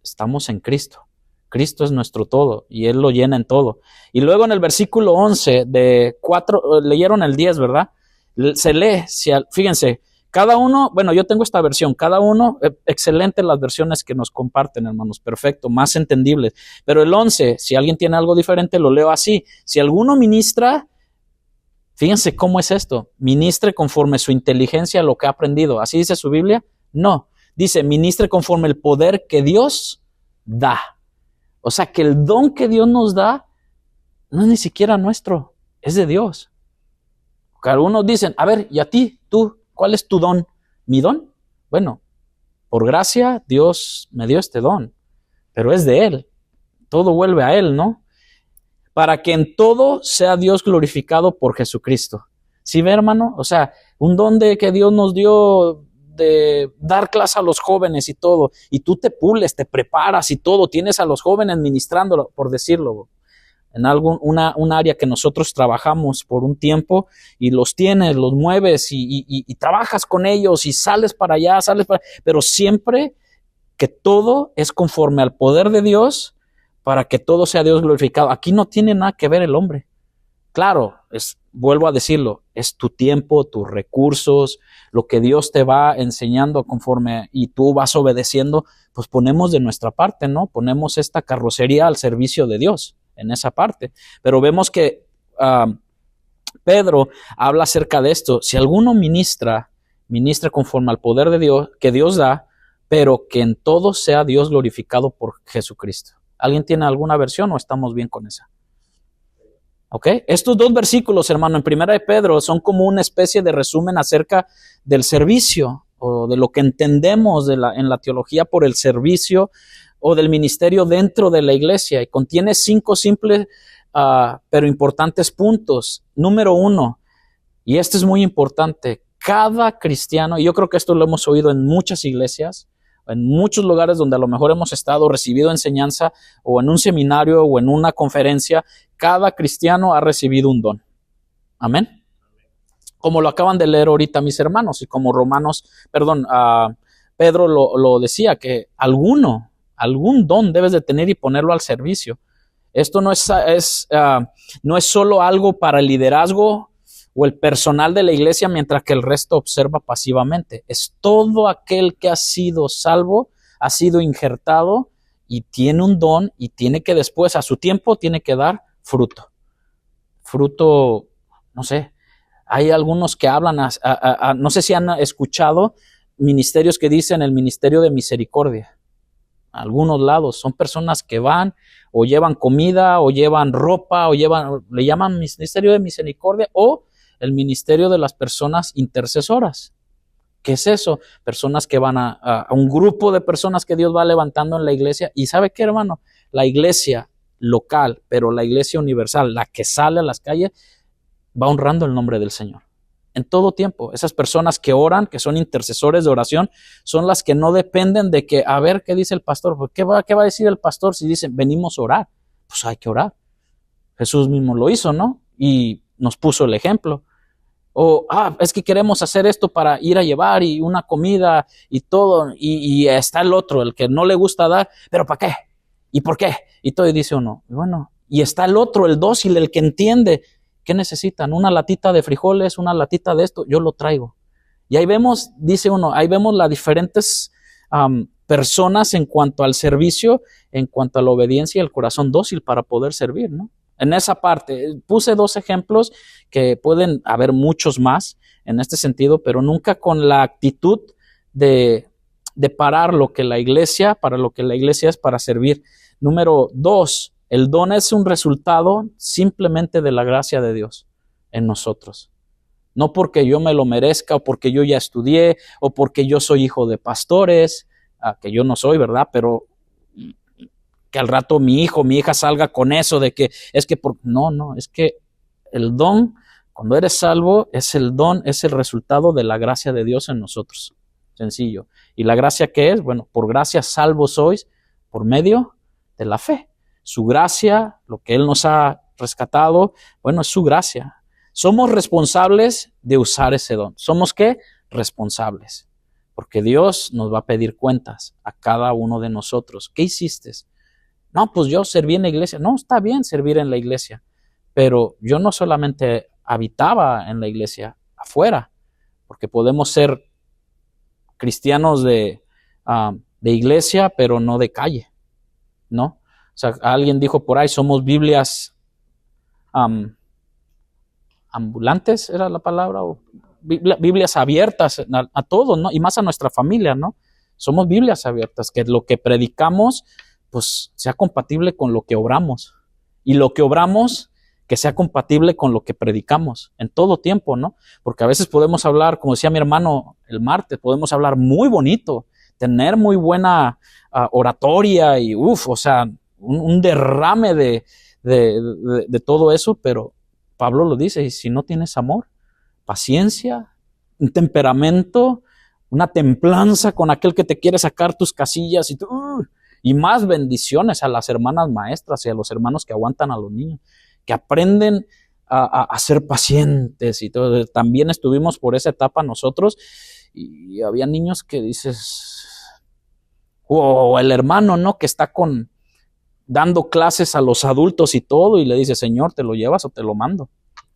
Estamos en Cristo. Cristo es nuestro todo y Él lo llena en todo. Y luego en el versículo 11 de 4, leyeron el 10, ¿verdad? Se lee, fíjense, cada uno, bueno, yo tengo esta versión, cada uno, excelente las versiones que nos comparten, hermanos, perfecto, más entendibles. Pero el 11, si alguien tiene algo diferente, lo leo así. Si alguno ministra, fíjense cómo es esto, ministre conforme su inteligencia lo que ha aprendido. ¿Así dice su Biblia? No, dice ministre conforme el poder que Dios da. O sea, que el don que Dios nos da no es ni siquiera nuestro, es de Dios. Porque algunos dicen, a ver, ¿y a ti? ¿Tú? ¿Cuál es tu don? ¿Mi don? Bueno, por gracia Dios me dio este don, pero es de Él. Todo vuelve a Él, ¿no? Para que en todo sea Dios glorificado por Jesucristo. ¿Sí ve, hermano? O sea, un don que Dios nos dio de dar clase a los jóvenes y todo, y tú te pules, te preparas y todo, tienes a los jóvenes ministrándolo, por decirlo, en un área que nosotros trabajamos por un tiempo y los tienes, los mueves y trabajas con ellos y sales para allá, pero siempre que todo es conforme al poder de Dios para que todo sea Dios glorificado. Aquí no tiene nada que ver el hombre. Claro, vuelvo a decirlo, es tu tiempo, tus recursos, lo que Dios te va enseñando conforme y tú vas obedeciendo, pues ponemos de nuestra parte, ¿no? Ponemos esta carrocería al servicio de Dios en esa parte. Pero vemos que Pedro habla acerca de esto. Si alguno ministra conforme al poder de Dios, que Dios da, pero que en todo sea Dios glorificado por Jesucristo. ¿Alguien tiene alguna versión o estamos bien con esa? ¿Ok? Estos 2 versículos, hermano, en Primera de Pedro son como una especie de resumen acerca del servicio o de lo que entendemos en la teología por el servicio o del ministerio dentro de la iglesia y contiene 5 simples pero importantes puntos. Número 1, y este es muy importante, cada cristiano, y yo creo que esto lo hemos oído en muchas iglesias, en muchos lugares donde a lo mejor hemos estado, recibido enseñanza o en un seminario o en una conferencia, cada cristiano ha recibido un don. Amén. Como lo acaban de leer ahorita mis hermanos y como Pedro lo decía, que algún don debes de tener y ponerlo al servicio. Esto no no es solo algo para el liderazgo o el personal de la iglesia, mientras que el resto observa pasivamente. Es todo aquel que ha sido salvo, ha sido injertado y tiene un don y tiene que después, a su tiempo, tiene que dar fruto. Fruto, no sé, hay algunos que hablan, no sé si han escuchado ministerios que dicen el ministerio de misericordia. A algunos lados son personas que van o llevan comida o llevan ropa o le llaman ministerio de misericordia o el ministerio de las personas intercesoras. ¿Qué es eso? Personas que van a un grupo de personas que Dios va levantando en la iglesia. ¿Y sabe qué, hermano? La iglesia local, pero la iglesia universal, la que sale a las calles, va honrando el nombre del Señor. En todo tiempo, esas personas que oran, que son intercesores de oración, son las que no dependen de que, a ver, ¿qué dice el pastor? Pues, ¿qué va a decir el pastor si dicen, venimos a orar? Pues hay que orar. Jesús mismo lo hizo, ¿no? Y nos puso el ejemplo. O, es que queremos hacer esto para ir a llevar y una comida y todo, y está el otro, el que no le gusta dar, pero ¿para qué? ¿Y por qué? Y todo, y dice uno, bueno, y está el otro, el dócil, el que entiende. ¿Qué necesitan? Una latita de frijoles, una latita de esto, yo lo traigo. Y ahí vemos, dice uno, ahí vemos las diferentes personas en cuanto al servicio, en cuanto a la obediencia y el corazón dócil para poder servir, ¿no? En esa parte, puse 2 ejemplos que pueden haber muchos más en este sentido, pero nunca con la actitud de parar lo que la iglesia, para lo que la iglesia es para servir. Número 2, el don es un resultado simplemente de la gracia de Dios en nosotros. No porque yo me lo merezca o porque yo ya estudié o porque yo soy hijo de pastores, que yo no soy, ¿verdad? Pero que al rato mi hijo, mi hija salga con eso de que es que no, es que el don, cuando eres salvo, es el don, es el resultado de la gracia de Dios en nosotros. Sencillo. ¿Y la gracia qué es? Bueno, por gracia salvos sois por medio de la fe. Su gracia, lo que Él nos ha rescatado, bueno, es su gracia. Somos responsables de usar ese don. ¿Somos qué? Responsables. Porque Dios nos va a pedir cuentas a cada uno de nosotros. ¿Qué hiciste? No, pues yo serví en la iglesia. No, está bien servir en la iglesia, pero yo no solamente habitaba en la iglesia, afuera, porque podemos ser cristianos de iglesia, pero no de calle, ¿no? O sea, alguien dijo por ahí, somos Biblias ambulantes, era la palabra, o Biblias abiertas a todos, ¿no? Y más a nuestra familia, ¿no? Somos Biblias abiertas, que lo que predicamos pues sea compatible con lo que obramos. Y lo que obramos, que sea compatible con lo que predicamos en todo tiempo, ¿no? Porque a veces podemos hablar, como decía mi hermano el martes, podemos hablar muy bonito, tener muy buena oratoria y o sea, un derrame de todo eso, pero Pablo lo dice, y si no tienes amor, paciencia, un temperamento, una templanza con aquel que te quiere sacar tus casillas y más bendiciones a las hermanas maestras y a los hermanos que aguantan a los niños, que aprenden a ser pacientes y todo. También estuvimos por esa etapa nosotros y había niños que dices, o el hermano, ¿no? Que está dando clases a los adultos y todo y le dice, Señor, ¿te lo llevas o te lo mando?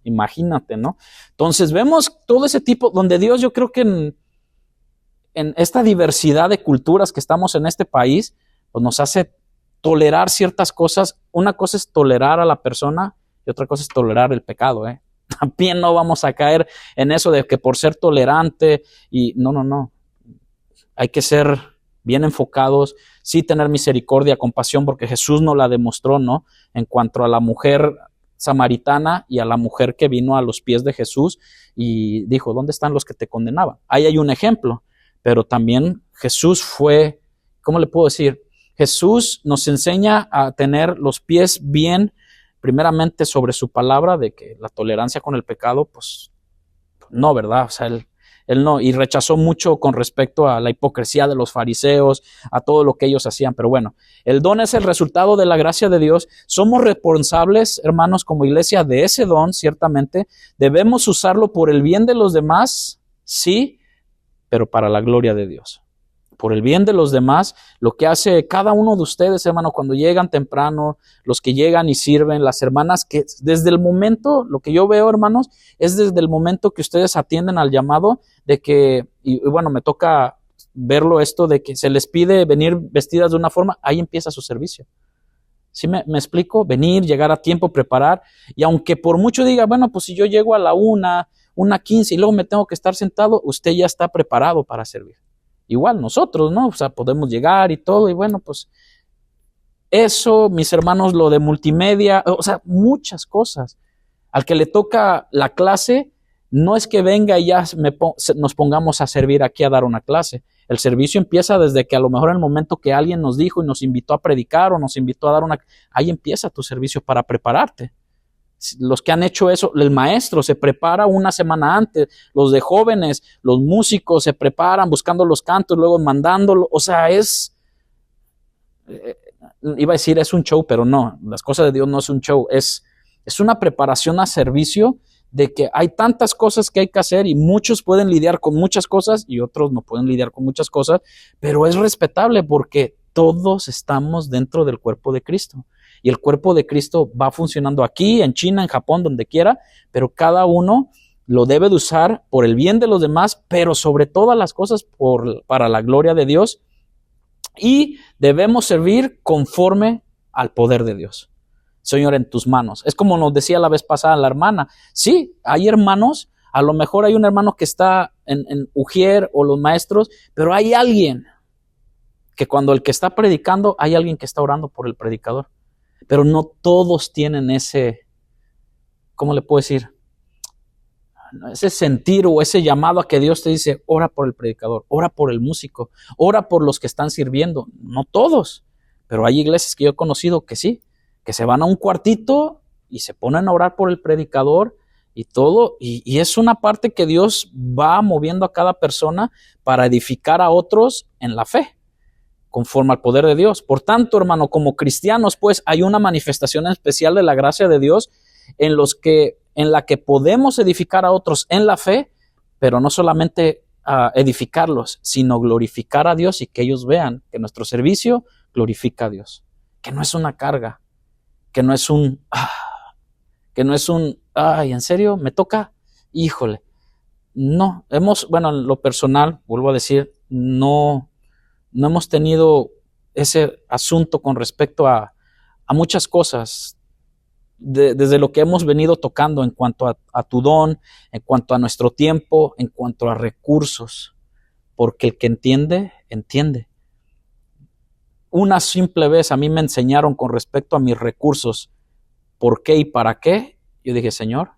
Imagínate, ¿no? Entonces vemos todo ese tipo, donde Dios, yo creo que en esta diversidad de culturas que estamos en este país, pues nos hace tolerar ciertas cosas. Una cosa es tolerar a la persona y otra cosa es tolerar el pecado, ¿eh? También no vamos a caer en eso de que por ser tolerante y no. Hay que ser bien enfocados, sí tener misericordia, compasión, porque Jesús nos la demostró, ¿no? En cuanto a la mujer samaritana y a la mujer que vino a los pies de Jesús y dijo, ¿dónde están los que te condenaban? Ahí hay un ejemplo, pero también Jesús fue, ¿cómo le puedo decir? Jesús nos enseña a tener los pies bien, primeramente sobre su palabra, de que la tolerancia con el pecado, pues no, ¿verdad? O sea, Él no, y rechazó mucho con respecto a la hipocresía de los fariseos, a todo lo que ellos hacían. Pero bueno, el don es el resultado de la gracia de Dios. Somos responsables, hermanos, como iglesia, de ese don, ciertamente. Debemos usarlo por el bien de los demás, sí, pero para la gloria de Dios. Por el bien de los demás, lo que hace cada uno de ustedes, hermano, cuando llegan temprano, los que llegan y sirven, las hermanas, que desde el momento, lo que yo veo, hermanos, es desde el momento que ustedes atienden al llamado de que, y bueno, me toca verlo esto, de que se les pide venir vestidas de una forma, ahí empieza su servicio. ¿Sí me explico? Venir, llegar a tiempo, preparar, y aunque por mucho diga, bueno, pues si yo llego a la 1:15 y luego me tengo que estar sentado, usted ya está preparado para servir. Igual nosotros, ¿no? O sea, podemos llegar y todo, y bueno, pues eso, mis hermanos, lo de multimedia, o sea, muchas cosas. Al que le toca la clase, no es que venga y ya nos pongamos a servir aquí a dar una clase. El servicio empieza desde que a lo mejor en el momento que alguien nos dijo y nos invitó a predicar o nos invitó a dar ahí empieza tu servicio para prepararte. Los que han hecho eso, el maestro se prepara una semana antes, los de jóvenes, los músicos se preparan buscando los cantos, luego mandándolo, o sea, iba a decir es un show, pero no, las cosas de Dios no es un show, es una preparación a servicio de que hay tantas cosas que hay que hacer y muchos pueden lidiar con muchas cosas y otros no pueden lidiar con muchas cosas, pero es respetable porque todos estamos dentro del cuerpo de Cristo. Y el cuerpo de Cristo va funcionando aquí, en China, en Japón, donde quiera, pero cada uno lo debe de usar por el bien de los demás, pero sobre todas las cosas para la gloria de Dios. Y debemos servir conforme al poder de Dios. Señor, en tus manos. Es como nos decía la vez pasada la hermana. Sí, hay hermanos, a lo mejor hay un hermano que está en Ujier o los maestros, pero hay alguien que cuando el que está predicando, hay alguien que está orando por el predicador. Pero no todos tienen ese, ¿cómo le puedo decir? Ese sentir o ese llamado a que Dios te dice, ora por el predicador, ora por el músico, ora por los que están sirviendo. No todos, pero hay iglesias que yo he conocido que sí, que se van a un cuartito y se ponen a orar por el predicador y todo, y es una parte que Dios va moviendo a cada persona para edificar a otros en la fe, conforme al poder de Dios. Por tanto, hermano, como cristianos, pues hay una manifestación especial de la gracia de Dios en la que podemos edificar a otros en la fe, pero no solamente edificarlos, sino glorificar a Dios y que ellos vean que nuestro servicio glorifica a Dios, que no es una carga, que no es ay, ¿en serio? ¿Me toca? Híjole. No, bueno, en lo personal, vuelvo a decir, no hemos tenido ese asunto con respecto a muchas cosas, desde lo que hemos venido tocando en cuanto a tu don, en cuanto a nuestro tiempo, en cuanto a recursos, porque el que entiende, entiende. Una simple vez a mí me enseñaron con respecto a mis recursos, por qué y para qué. Yo dije, Señor,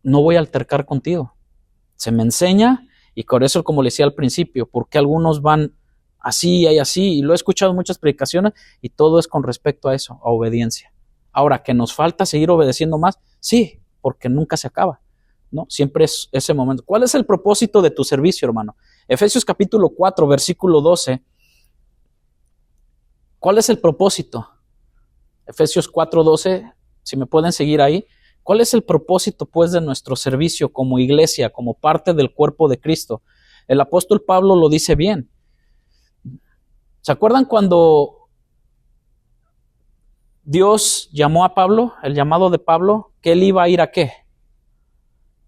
no voy a altercar contigo. Se me enseña. Y por eso, como le decía al principio, porque algunos van así y así, y lo he escuchado en muchas predicaciones, y todo es con respecto a eso, a obediencia. Ahora, que nos falta seguir obedeciendo más, sí, porque nunca se acaba, ¿no? Siempre es ese momento. ¿Cuál es el propósito de tu servicio, hermano? Efesios capítulo 4, versículo 12. ¿Cuál es el propósito? Efesios 4, 12, si me pueden seguir ahí. ¿Cuál es el propósito, pues, de nuestro servicio como iglesia, como parte del cuerpo de Cristo? El apóstol Pablo lo dice bien. ¿Se acuerdan cuando Dios llamó a Pablo, el llamado de Pablo, que él iba a ir a qué?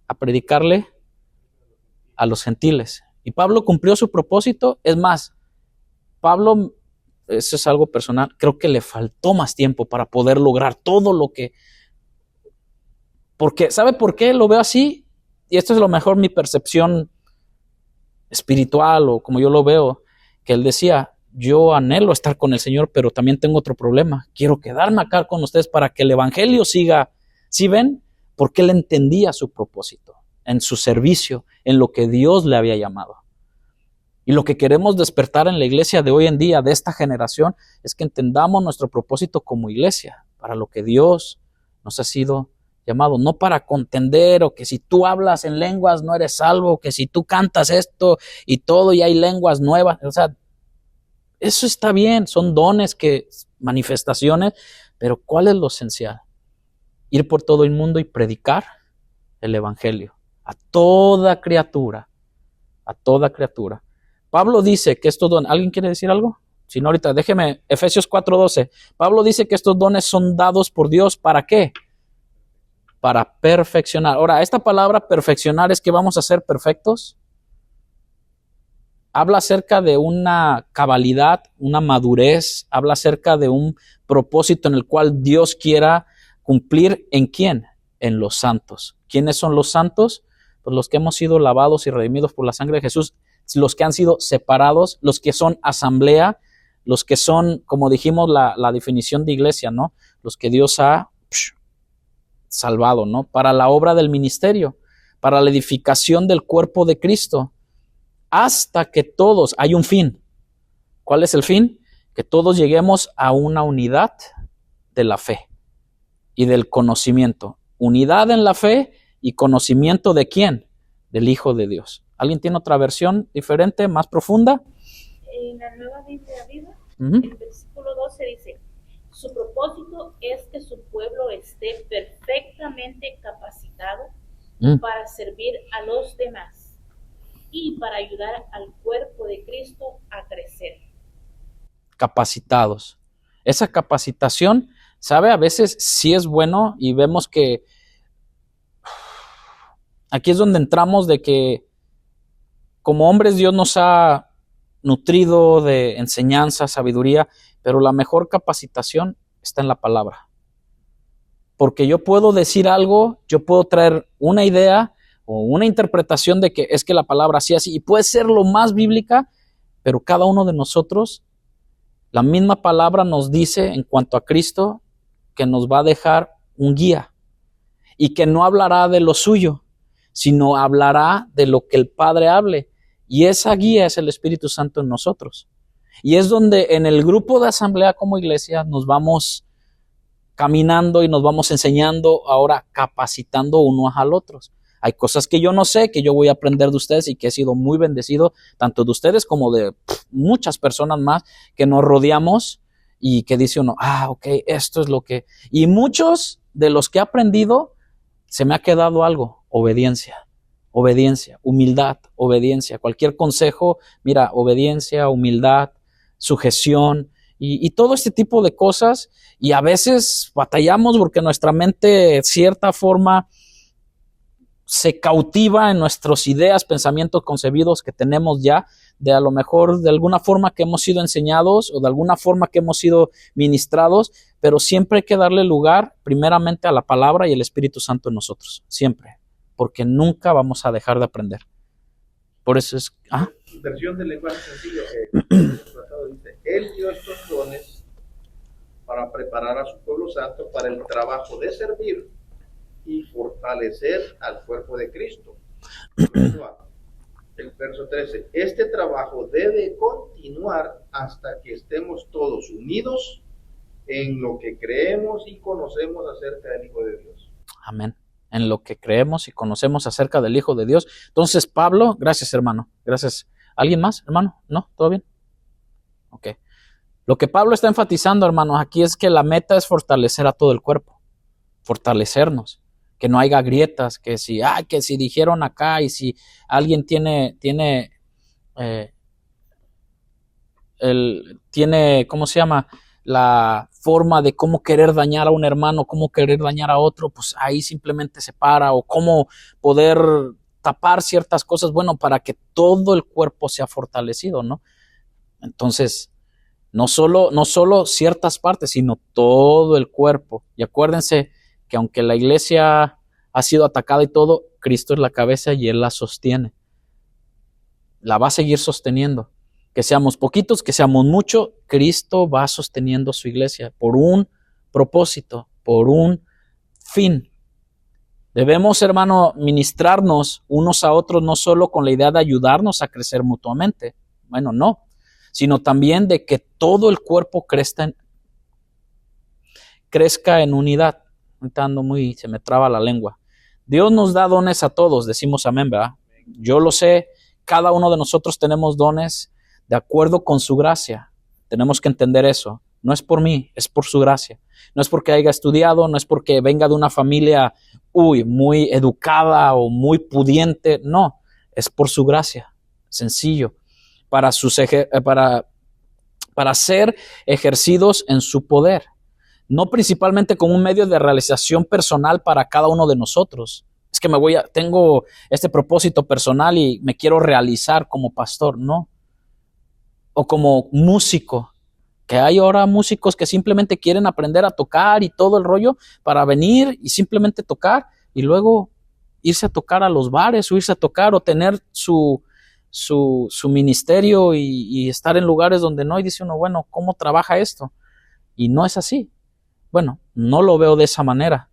A predicarle a los gentiles. Y Pablo cumplió su propósito. Es más, Pablo, eso es algo personal, creo que le faltó más tiempo para poder lograr todo lo que... Porque, ¿sabe por qué lo veo así? Y esto es lo mejor mi percepción espiritual o como yo lo veo, que él decía, yo anhelo estar con el Señor, pero también tengo otro problema. Quiero quedarme acá con ustedes para que el evangelio siga. ¿Sí ven? Porque él entendía su propósito, en su servicio, en lo que Dios le había llamado. Y lo que queremos despertar en la iglesia de hoy en día, de esta generación, es que entendamos nuestro propósito como iglesia, para lo que Dios nos ha sido llamado, no para contender, o que si tú hablas en lenguas no eres salvo, que si tú cantas esto y todo y hay lenguas nuevas, o sea, eso está bien, son dones, manifestaciones, pero ¿cuál es lo esencial? Ir por todo el mundo y predicar el evangelio a toda criatura, a toda criatura. Pablo dice que estos dones, ¿alguien quiere decir algo? Si no, ahorita déjeme, Efesios 4:12. Pablo dice que estos dones son dados por Dios, ¿para qué? Para perfeccionar. Ahora, esta palabra perfeccionar es que vamos a ser perfectos. Habla acerca de una cabalidad, una madurez, habla acerca de un propósito en el cual Dios quiera cumplir. ¿En quién? En los santos. ¿Quiénes son los santos? Pues los que hemos sido lavados y redimidos por la sangre de Jesús, los que han sido separados, los que son asamblea, los que son, como dijimos, la definición de iglesia, ¿no? Los que Dios ha salvado, ¿no? Para la obra del ministerio, para la edificación del cuerpo de Cristo, hasta que todos, hay un fin. ¿Cuál es el fin? Que todos lleguemos a una unidad de la fe y del conocimiento. Unidad en la fe y conocimiento ¿de quién? Del Hijo de Dios. ¿Alguien tiene otra versión diferente, más profunda? En la Nueva Biblia Viva, Uh-huh. el versículo 12 dice, su propósito es que su pueblo esté perfectamente capacitado para servir a los demás y para ayudar al cuerpo de Cristo a crecer. Capacitados. Esa capacitación, ¿sabe? A veces sí es bueno y vemos que aquí es donde entramos de que como hombres Dios nos ha nutrido de enseñanza, sabiduría, pero la mejor capacitación está en la palabra. Porque yo puedo decir algo, yo puedo traer una idea o una interpretación de que es que la palabra así, y puede ser lo más bíblica, pero cada uno de nosotros, la misma palabra nos dice en cuanto a Cristo que nos va a dejar un guía y que no hablará de lo suyo, sino hablará de lo que el Padre hable. Y esa guía es el Espíritu Santo en nosotros. Y es donde en el grupo de asamblea como iglesia nos vamos caminando y nos vamos enseñando, ahora capacitando unos al otro. Hay cosas que yo no sé, que yo voy a aprender de ustedes y que he sido muy bendecido, tanto de ustedes como de muchas personas más que nos rodeamos y que dice uno, ok, esto es lo que... Y muchos de los que he aprendido, se me ha quedado algo, obediencia, humildad, obediencia. Cualquier consejo, mira, obediencia, humildad, sujeción y todo este tipo de cosas. Y a veces batallamos porque nuestra mente, de cierta forma, se cautiva en nuestras ideas, pensamientos concebidos que tenemos ya, de a lo mejor de alguna forma que hemos sido enseñados o de alguna forma que hemos sido ministrados, pero siempre hay que darle lugar primeramente a la palabra y el Espíritu Santo en nosotros, siempre, porque nunca vamos a dejar de aprender. Por eso es... Versión del lenguaje sencillo, el tratado dice, Él dio estos dones para preparar a su pueblo santo para el trabajo de servir y fortalecer al cuerpo de Cristo. El verso 13, este trabajo debe continuar hasta que estemos todos unidos en lo que creemos y conocemos acerca del Hijo de Dios. Amén. En lo que creemos y conocemos acerca del Hijo de Dios. Entonces, Pablo, gracias hermano, gracias. ¿Alguien más, hermano? ¿No? ¿Todo bien? Ok. Lo que Pablo está enfatizando, hermanos, aquí es que la meta es fortalecer a todo el cuerpo, fortalecernos, que no haya grietas, que si dijeron acá y si alguien tiene, ¿cómo se llama? La forma de cómo querer dañar a un hermano, cómo querer dañar a otro, pues ahí simplemente se para, o cómo poder tapar ciertas cosas, bueno, para que todo el cuerpo sea fortalecido, ¿no? Entonces, no solo ciertas partes, sino todo el cuerpo. Y acuérdense que aunque la iglesia ha sido atacada y todo, Cristo es la cabeza y Él la sostiene. La va a seguir sosteniendo. Que seamos poquitos, que seamos muchos, Cristo va sosteniendo su iglesia por un propósito, por un fin. Debemos, hermano, ministrarnos unos a otros, no solo con la idea de ayudarnos a crecer mutuamente. Bueno, no. Sino también de que todo el cuerpo crezca en unidad. ahorita se me traba la lengua. Dios nos da dones a todos, decimos amén, ¿verdad? Yo lo sé, cada uno de nosotros tenemos dones de acuerdo con su gracia. Tenemos que entender eso. No es por mí, es por su gracia. No es porque haya estudiado, no es porque venga de una familia, muy educada o muy pudiente. No, es por su gracia. Sencillo. Para ser ejercidos en su poder. No principalmente como un medio de realización personal para cada uno de nosotros. Es que tengo este propósito personal y me quiero realizar como pastor, no. O como músico, que hay ahora músicos que simplemente quieren aprender a tocar y todo el rollo para venir y simplemente tocar y luego irse a tocar a los bares o irse a tocar o tener su ministerio y estar en lugares donde no. Y dice uno, bueno, ¿cómo trabaja esto? Y no es así. Bueno, no lo veo de esa manera.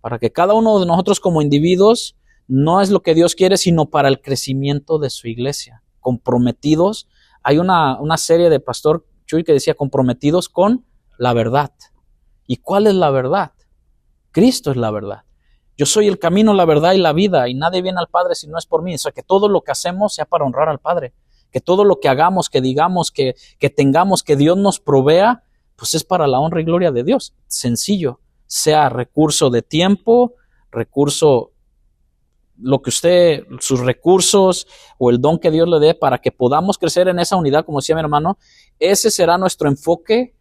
Para que cada uno de nosotros como individuos no es lo que Dios quiere, sino para el crecimiento de su iglesia. Comprometidos. Hay una serie de Pastor Chuy que decía comprometidos con la verdad. ¿Y cuál es la verdad? Cristo es la verdad. Yo soy el camino, la verdad y la vida, y nadie viene al Padre si no es por mí. O sea, que todo lo que hacemos sea para honrar al Padre. Que todo lo que hagamos, que digamos, que tengamos, que Dios nos provea, pues es para la honra y gloria de Dios. Sencillo. Sea recurso de tiempo, recurso, sus recursos o el don que Dios le dé para que podamos crecer en esa unidad, como decía mi hermano, ese será nuestro enfoque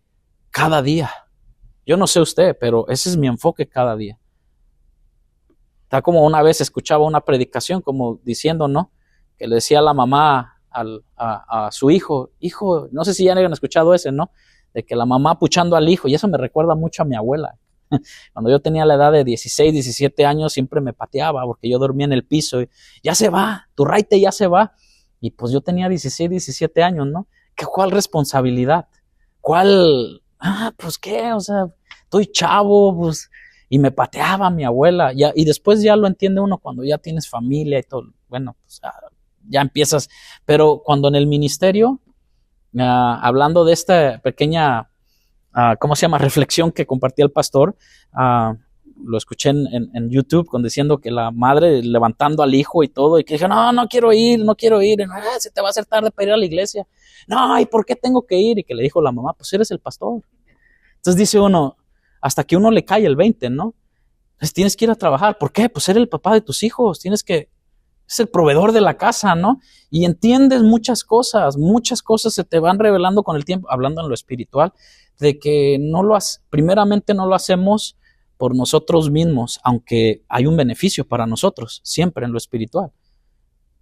cada día. Yo no sé usted, pero ese es mi enfoque cada día. Está como una vez escuchaba una predicación como diciendo, ¿no? Que le decía a la mamá a su hijo, no sé si ya han escuchado ese, ¿no? De que la mamá puchando al hijo, y eso me recuerda mucho a mi abuela. Cuando yo tenía la edad de 16, 17 años, siempre me pateaba porque yo dormía en el piso y ya se va, tu raite ya se va. Y pues yo tenía 16, 17 años, ¿no? ¿Cuál responsabilidad? ¿Cuál? Pues qué, o sea, estoy chavo, pues, y me pateaba mi abuela. Y después ya lo entiende uno cuando ya tienes familia y todo. Bueno, pues ya empiezas. Pero cuando en el ministerio, hablando de esta pequeña reflexión que compartía el pastor, lo escuché en YouTube diciendo que la madre levantando al hijo y todo, y que dijo, no quiero ir, y, se te va a hacer tarde para ir a la iglesia, no, ¿y por qué tengo que ir? Y que le dijo la mamá, pues eres el pastor. Entonces dice uno, hasta que uno le cae el 20, ¿no? Entonces tienes que ir a trabajar. ¿Por qué? Pues eres el papá de tus hijos, es el proveedor de la casa, ¿no? Y entiendes muchas cosas se te van revelando con el tiempo, hablando en lo espiritual, de que primeramente no lo hacemos por nosotros mismos, aunque hay un beneficio para nosotros, siempre en lo espiritual.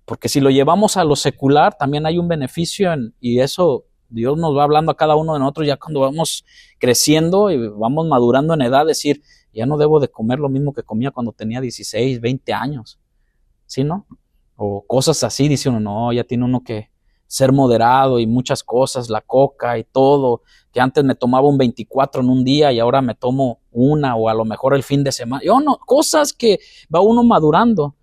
Porque si lo llevamos a lo secular, también hay un beneficio y eso Dios nos va hablando a cada uno de nosotros ya cuando vamos creciendo y vamos madurando en edad, decir, ya no debo de comer lo mismo que comía cuando tenía 16, 20 años. ¿Sí, no? O cosas así, dice uno, no, ya tiene uno que ser moderado y muchas cosas, la coca y todo, que antes me tomaba un 24 en un día y ahora me tomo una o a lo mejor el fin de semana. Cosas que va uno madurando.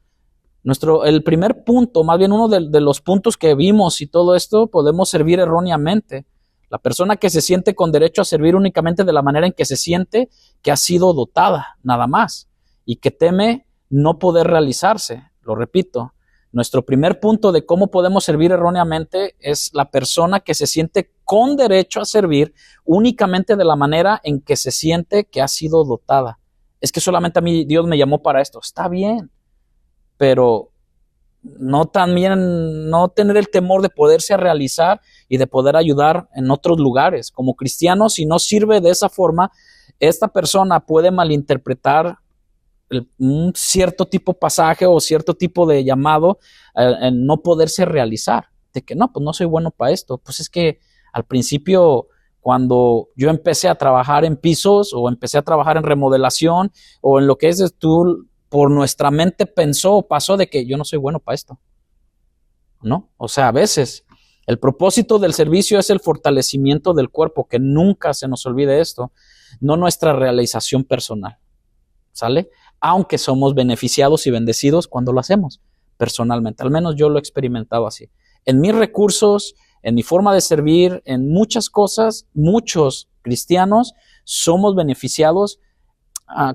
El primer punto, más bien uno de los puntos que vimos y todo esto, podemos servir erróneamente. La persona que se siente con derecho a servir únicamente de la manera en que se siente que ha sido dotada, nada más, y que teme no poder realizarse. Lo repito, nuestro primer punto de cómo podemos servir erróneamente es la persona que se siente con derecho a servir únicamente de la manera en que se siente que ha sido dotada. Es que solamente a mí Dios me llamó para esto. Está bien, pero no tener el temor de poderse realizar y de poder ayudar en otros lugares. Como cristianos, si no sirve de esa forma, esta persona puede malinterpretar un cierto tipo de pasaje o cierto tipo de llamado en no poderse realizar, de que no, pues no soy bueno para esto. Pues es que al principio, cuando yo empecé a trabajar en pisos o empecé a trabajar en remodelación o en lo que es tú, por nuestra mente pasó de que yo no soy bueno para esto, ¿no? O sea, a veces el propósito del servicio es el fortalecimiento del cuerpo, que nunca se nos olvide esto, no nuestra realización personal, ¿sale? Aunque somos beneficiados y bendecidos cuando lo hacemos personalmente. Al menos yo lo he experimentado así. En mis recursos, en mi forma de servir, en muchas cosas, muchos cristianos somos beneficiados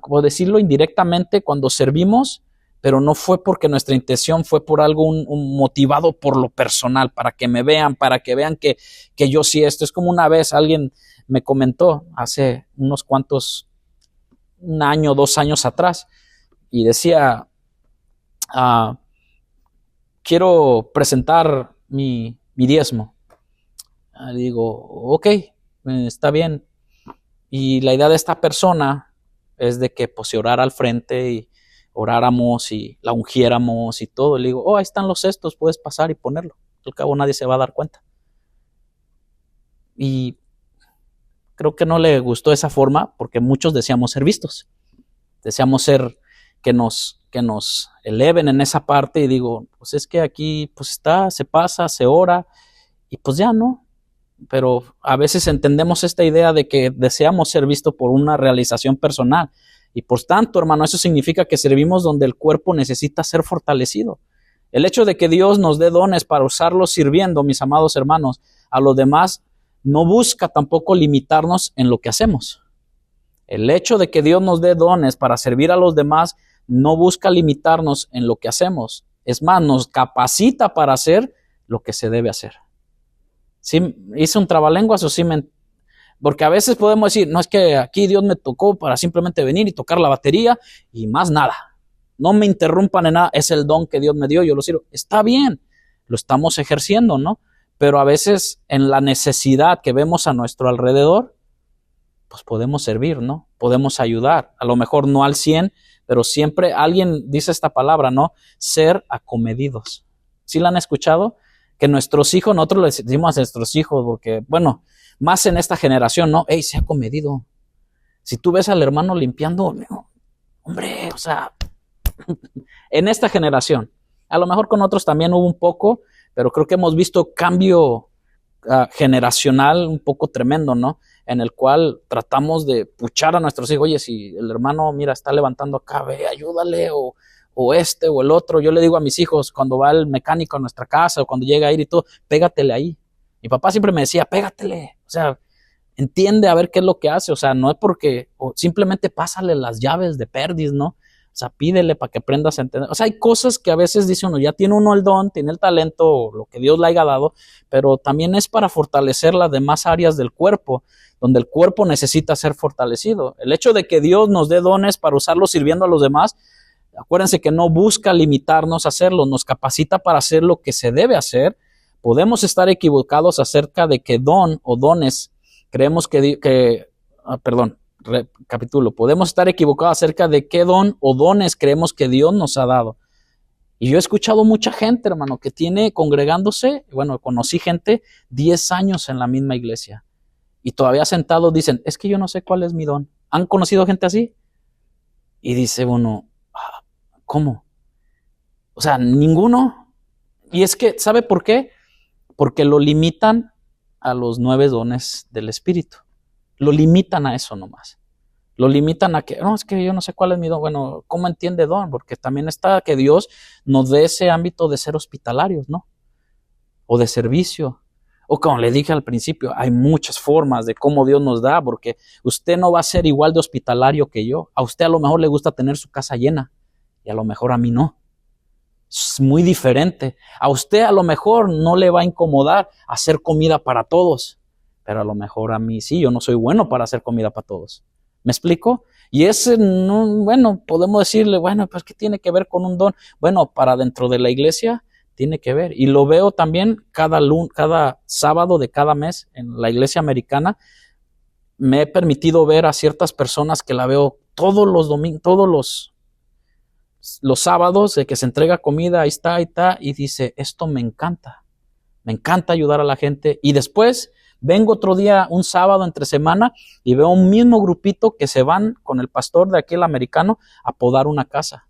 como decirlo indirectamente, cuando servimos, pero no fue porque nuestra intención fue por algo un motivado por lo personal, para que me vean, para que vean que yo sí esto. Es como una vez alguien me comentó hace unos cuantos, 1 año, 2 años atrás, y decía, quiero presentar mi diezmo. Digo, ok, está bien. Y la idea de esta persona es de que pues se orara al frente y oráramos y la ungiéramos y todo. Le digo, ahí están los cestos, puedes pasar y ponerlo. Al cabo nadie se va a dar cuenta. Y creo que no le gustó esa forma porque muchos deseamos ser vistos. Deseamos ser que nos eleven en esa parte, y digo, pues es que aquí pues se pasa, se ora y pues ya no. Pero a veces entendemos esta idea de que deseamos ser visto por una realización personal, y por tanto, hermano, eso significa que servimos donde el cuerpo necesita ser fortalecido. El hecho de que Dios nos dé dones para usarlos sirviendo, mis amados hermanos, a los demás, no busca tampoco limitarnos en lo que hacemos. El hecho de que Dios nos dé dones para servir a los demás no busca limitarnos en lo que hacemos. Es más, nos capacita para hacer lo que se debe hacer. ¿Sí hice un trabalenguas o sí porque a veces podemos decir, no, es que aquí Dios me tocó para simplemente venir y tocar la batería y más nada. No me interrumpan en nada, es el don que Dios me dio, yo lo sirvo. Está bien, lo estamos ejerciendo, ¿no? Pero a veces en la necesidad que vemos a nuestro alrededor, pues podemos servir, ¿no? Podemos ayudar. A lo mejor no al 100, pero siempre alguien dice esta palabra, ¿no? Ser acomedidos. ¿Sí la han escuchado? Que nuestros hijos, nosotros les decimos a nuestros hijos, porque, bueno, más en esta generación, ¿no? ¡Ey, sea acomedido! Si tú ves al hermano limpiando, hombre, o sea, en esta generación, a lo mejor con otros también hubo un poco, pero creo que hemos visto cambio generacional un poco tremendo, ¿no? En el cual tratamos de puchar a nuestros hijos. Oye, si el hermano, mira, está levantando acá, ve, ayúdale, o este o el otro. Yo le digo a mis hijos, cuando va el mecánico a nuestra casa o cuando llega a ir y todo, pégatele ahí. Mi papá siempre me decía, pégatele, o sea, entiende a ver qué es lo que hace, o sea, no es porque, o simplemente pásale las llaves de perdiz, ¿no? O sea, pídele para que aprendas a entender. O sea, hay cosas que a veces dice uno, ya tiene uno el don, tiene el talento, lo que Dios le haya dado, pero también es para fortalecer las demás áreas del cuerpo, donde el cuerpo necesita ser fortalecido. El hecho de que Dios nos dé dones para usarlos sirviendo a los demás, acuérdense que no busca limitarnos a hacerlo, nos capacita para hacer lo que se debe hacer. Podemos estar equivocados acerca de qué don o dones creemos podemos estar equivocados acerca de qué don o dones creemos que Dios nos ha dado. Y yo he escuchado mucha gente, hermano, que tiene congregándose, bueno, conocí gente 10 años en la misma iglesia y todavía sentados dicen, es que yo no sé cuál es mi don. ¿Han conocido gente así? Y dice uno, ¿cómo? O sea, ninguno. Y es que, ¿sabe por qué? Porque lo limitan a los 9 dones del Espíritu. Lo limitan a eso nomás. Lo limitan a que, no, es que yo no sé cuál es mi don. Bueno, ¿cómo entiende don? Porque también está que Dios nos dé ese ámbito de ser hospitalarios, ¿no? O de servicio. O como le dije al principio, hay muchas formas de cómo Dios nos da, porque usted no va a ser igual de hospitalario que yo. A usted a lo mejor le gusta tener su casa llena y a lo mejor a mí no. Es muy diferente. A usted a lo mejor no le va a incomodar hacer comida para todos, pero a lo mejor a mí sí, yo no soy bueno para hacer comida para todos. ¿Me explico? Y ese, no, bueno, podemos decirle, bueno, pues ¿qué tiene que ver con un don? Bueno, para dentro de la iglesia tiene que ver. Y lo veo también cada sábado de cada mes en la iglesia americana. Me he permitido ver a ciertas personas que la veo todos los domingos, todos los sábados de que se entrega comida, ahí está, y dice, esto me encanta ayudar a la gente. Y después vengo otro día, un sábado entre semana, y veo un mismo grupito que se van con el pastor de aquí, el americano, a podar una casa,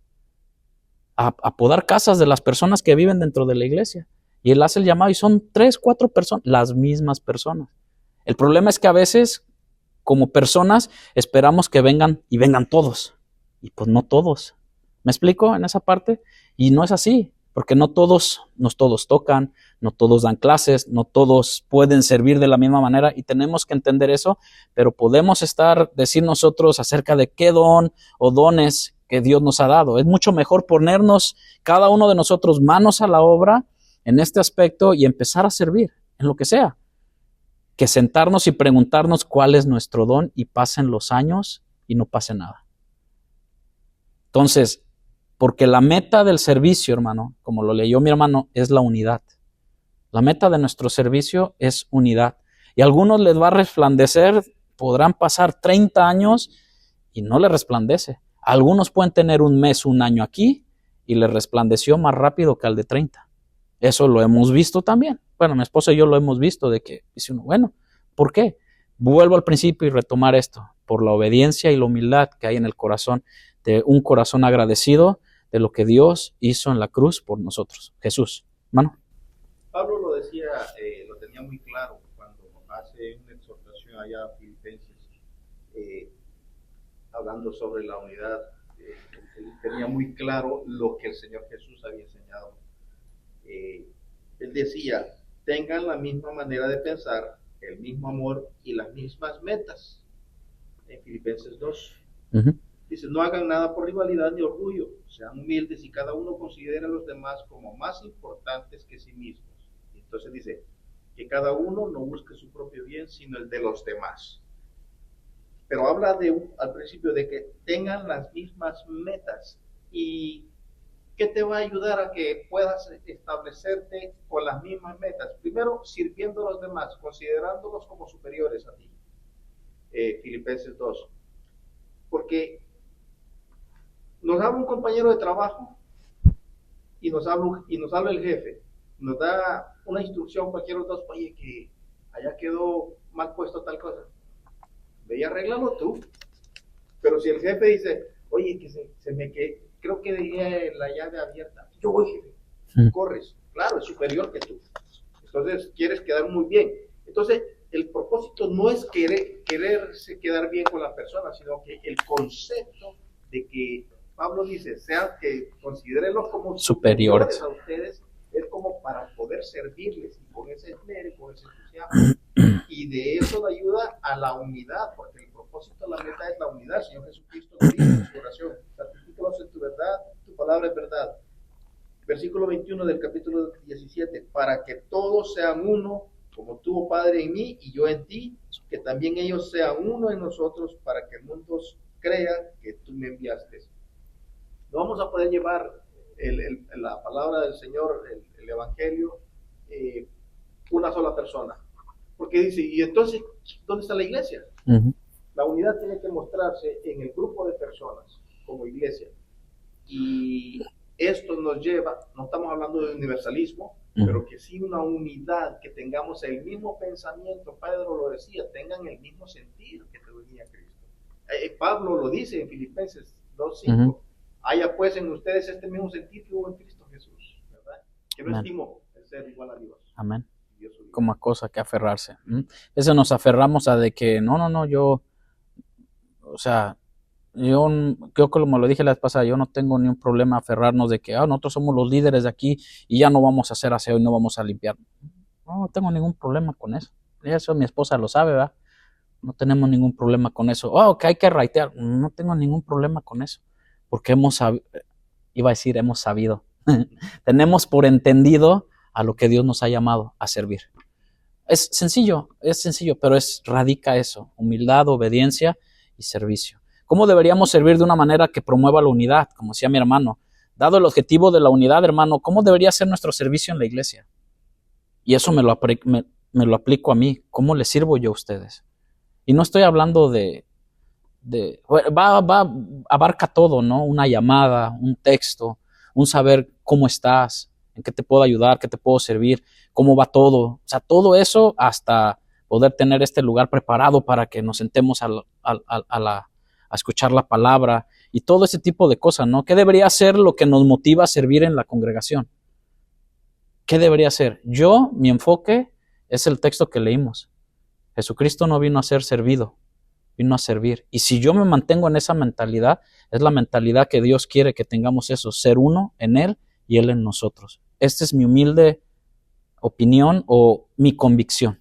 a podar casas de las personas que viven dentro de la iglesia. Y él hace el llamado y son 3, 4 personas, las mismas personas. El problema es que a veces, como personas, esperamos que vengan y vengan todos. Y pues no todos. ¿Me explico en esa parte? Y no es así. Porque no todos tocan, no todos dan clases, no todos pueden servir de la misma manera y tenemos que entender eso, pero podemos decir nosotros acerca de qué don o dones que Dios nos ha dado. Es mucho mejor ponernos cada uno de nosotros manos a la obra en este aspecto y empezar a servir en lo que sea, que sentarnos y preguntarnos cuál es nuestro don y pasen los años y no pase nada. Entonces, porque la meta del servicio, hermano, como lo leyó mi hermano, es la unidad. La meta de nuestro servicio es unidad. Y a algunos les va a resplandecer, podrán pasar 30 años y no les resplandece. Algunos pueden tener un mes, un año aquí y les resplandeció más rápido que al de 30. Eso lo hemos visto también. Bueno, mi esposa y yo lo hemos visto de que dice uno, bueno, ¿por qué? Vuelvo al principio y retomar esto. Por la obediencia y la humildad que hay en el corazón, de un corazón agradecido de lo que Dios hizo en la cruz por nosotros. Jesús, hermano. Pablo lo decía, lo tenía muy claro cuando hace una exhortación allá a Filipenses, hablando sobre la unidad. Él tenía muy claro lo que el Señor Jesús había enseñado. Él decía, tengan la misma manera de pensar, el mismo amor y las mismas metas. En Filipenses 2. Uh-huh. Dice, no hagan nada por rivalidad ni orgullo, sean humildes y cada uno considere a los demás como más importantes que sí mismos. Entonces dice, que cada uno no busque su propio bien, sino el de los demás. Pero habla al principio de que tengan las mismas metas. ¿Y qué te va a ayudar a que puedas establecerte con las mismas metas? Primero, sirviendo a los demás, considerándolos como superiores a ti. Filipenses 2. Porque nos habla un compañero de trabajo y nos habla el jefe, nos da una instrucción cualquier otro, oye, que allá quedó mal puesto tal cosa, ve y arréglalo tú. Pero si el jefe dice, oye, que creo que dejé la llave abierta, yo voy, jefe, corres, claro, es superior que tú, entonces quieres quedar muy bien. Entonces el propósito no es quererse quedar bien con la persona, sino que el concepto de que Pablo dice, que considérenlos como superiores a ustedes, es como para poder servirles y con ese esmero y con ese entusiasmo. Y de eso le ayuda a la unidad, porque el propósito, la meta es la unidad. El Señor Jesucristo lo dice en su oración, santifícalos en tu verdad, tu palabra es verdad. Versículo 21 del capítulo 17, para que todos sean uno, como tú, Padre, en mí y yo en ti, que también ellos sean uno en nosotros, para que el mundo crea que tú me enviaste. No vamos a poder llevar la palabra del Señor, el Evangelio, una sola persona. Porque dice, y entonces, ¿dónde está la iglesia? Uh-huh. La unidad tiene que mostrarse en el grupo de personas, como iglesia. Y esto nos lleva, no estamos hablando de universalismo, uh-huh, pero que sí una unidad, que tengamos el mismo pensamiento. Pedro lo decía, tengan el mismo sentir que tenía Cristo. Pablo lo dice en Filipenses 2:5. Uh-huh. Haya pues en ustedes este mismo sentir que hubo en Cristo Jesús, ¿verdad? Que no estimo el ser igual a Dios. Amén. Como cosa que aferrarse. Ese nos aferramos a de que yo como lo dije la vez pasada, yo no tengo ni un problema aferrarnos de que nosotros somos los líderes de aquí y ya no vamos a hacer aseo y no vamos a limpiar. No tengo ningún problema con eso. Eso mi esposa lo sabe, ¿verdad? No tenemos ningún problema con eso. Que hay que raitear. No tengo ningún problema con eso. Porque hemos sabido. Tenemos por entendido a lo que Dios nos ha llamado a servir. Es sencillo, pero radica eso, humildad, obediencia y servicio. ¿Cómo deberíamos servir de una manera que promueva la unidad? Como decía mi hermano, dado el objetivo de la unidad, hermano, ¿cómo debería ser nuestro servicio en la iglesia? Y eso me lo aplico a mí. ¿Cómo les sirvo yo a ustedes? Y no estoy hablando abarca todo, ¿no? Una llamada, un texto, un saber cómo estás, en qué te puedo ayudar, qué te puedo servir, cómo va todo. O sea, todo eso hasta poder tener este lugar preparado para que nos sentemos a escuchar la palabra y todo ese tipo de cosas, ¿no? ¿Qué debería ser lo que nos motiva a servir en la congregación? ¿Qué debería ser? Mi enfoque es el texto que leímos. Jesucristo no vino a ser servido, vino a servir. Y si yo me mantengo en esa mentalidad, es la mentalidad que Dios quiere que tengamos eso, ser uno en Él y Él en nosotros. Esta es mi humilde opinión o mi convicción.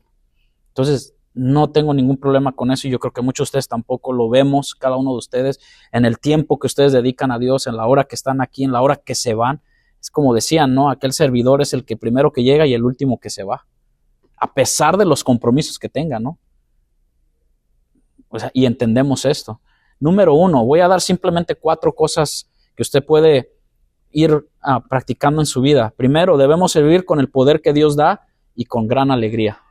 Entonces, no tengo ningún problema con eso y yo creo que muchos de ustedes tampoco lo vemos, cada uno de ustedes, en el tiempo que ustedes dedican a Dios, en la hora que están aquí, en la hora que se van. Es como decían, ¿no? Aquel servidor es el que primero que llega y el último que se va, a pesar de los compromisos que tenga, ¿no? O sea, y entendemos esto. Número 1, voy a dar simplemente 4 cosas que usted puede ir practicando en su vida. Primero, debemos servir con el poder que Dios da y con gran alegría.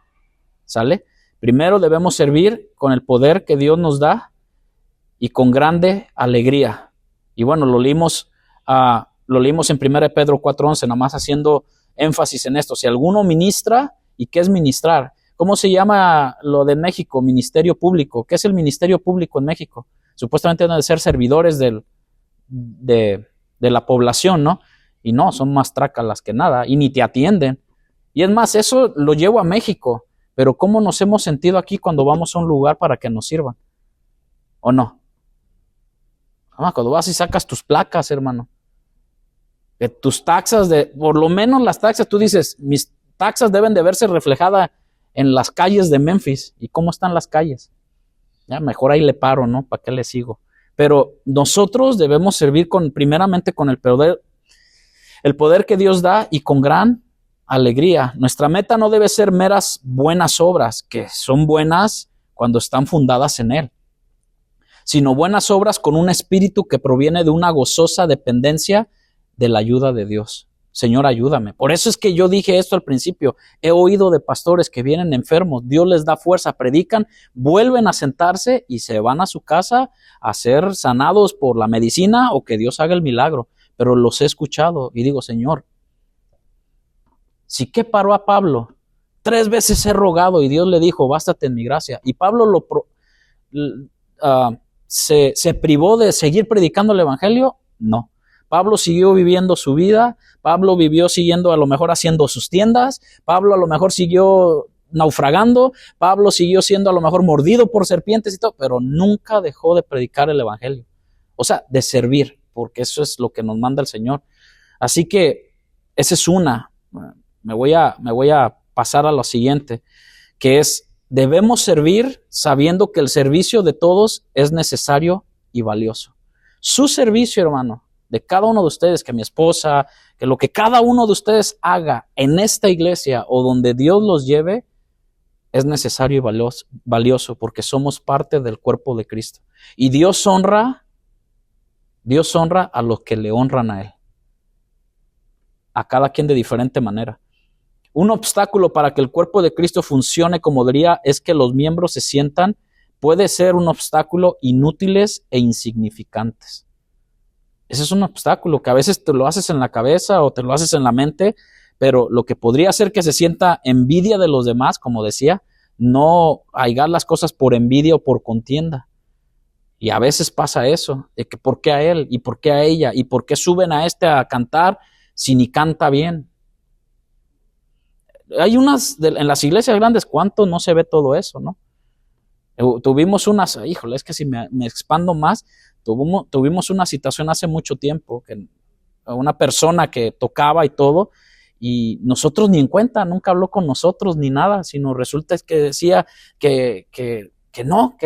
¿Sale? Primero debemos servir con el poder que Dios nos da y con grande alegría. Y bueno, lo leímos en 1 Pedro 4:11, nada más haciendo énfasis en esto. Si alguno ministra, ¿y qué es ministrar? ¿Cómo se llama lo de México? Ministerio público. ¿Qué es el ministerio público en México? Supuestamente deben de ser servidores de la población, ¿no? Y no, son más trácalas que nada y ni te atienden. Y es más, eso lo llevo a México. Pero ¿cómo nos hemos sentido aquí cuando vamos a un lugar para que nos sirvan? ¿O no? Cuando vas y sacas tus placas, hermano. Tus taxas, por lo menos las taxas, tú dices, mis taxas deben de verse reflejadas en las calles de Memphis. ¿Y cómo están las calles? Ya, mejor ahí le paro, ¿no? ¿Para qué le sigo? Pero nosotros debemos servir primeramente con el poder que Dios da y con gran alegría. Nuestra meta no debe ser meras buenas obras, que son buenas cuando están fundadas en Él, sino buenas obras con un espíritu que proviene de una gozosa dependencia de la ayuda de Dios. Señor, ayúdame. Por eso es que yo dije esto al principio. He oído de pastores que vienen enfermos, Dios les da fuerza, predican, vuelven a sentarse y se van a su casa a ser sanados por la medicina o que Dios haga el milagro. Pero los he escuchado y digo, Señor, ¿sí qué paró a Pablo? 3 veces he rogado y Dios le dijo, bástate en mi gracia. Y Pablo se privó de seguir predicando el evangelio. No. Pablo siguió viviendo su vida. Pablo vivió siguiendo a lo mejor haciendo sus tiendas. Pablo a lo mejor siguió naufragando. Pablo siguió siendo a lo mejor mordido por serpientes y todo, pero nunca dejó de predicar el evangelio. O sea, de servir, porque eso es lo que nos manda el Señor. Así que esa es una. Me voy a pasar a lo siguiente, que es, debemos servir sabiendo que el servicio de todos es necesario y valioso. Su servicio, hermano, de cada uno de ustedes, que mi esposa, que lo que cada uno de ustedes haga en esta iglesia o donde Dios los lleve, es necesario y valioso porque somos parte del cuerpo de Cristo. Y Dios honra a los que le honran a Él. A cada quien de diferente manera. Un obstáculo para que el cuerpo de Cristo funcione como debería es que los miembros se sientan, puede ser un obstáculo inútiles e insignificantes. Ese es un obstáculo que a veces te lo haces en la cabeza o te lo haces en la mente, pero lo que podría hacer que se sienta envidia de los demás, como decía, no hagas las cosas por envidia o por contienda. Y a veces pasa eso, de que ¿por qué a él? ¿Y por qué a ella? ¿Y por qué suben a a cantar si ni canta bien? Hay en las iglesias grandes, ¿cuánto no se ve todo eso, no? Tuvimos híjole, es que si me expando más, tuvimos una situación hace mucho tiempo, que una persona que tocaba y todo, y nosotros ni en cuenta, nunca habló con nosotros ni nada, sino resulta que decía que no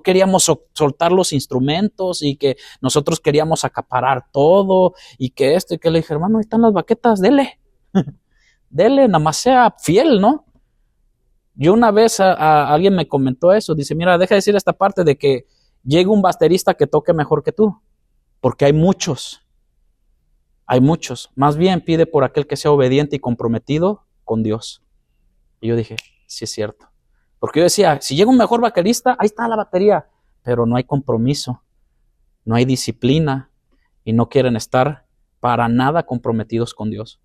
queríamos soltar los instrumentos y que nosotros queríamos acaparar todo y que esto y que le dije, hermano, ahí están las baquetas, dele, nada más sea fiel, ¿no? Yo una vez a alguien me comentó eso, dice, mira, deja de decir esta parte de que llegue un baterista que toque mejor que tú, porque hay muchos, más bien pide por aquel que sea obediente y comprometido con Dios. Y yo dije, sí es cierto. Porque yo decía, si llega un mejor baterista, ahí está la batería. Pero no hay compromiso, no hay disciplina y no quieren estar para nada comprometidos con Dios.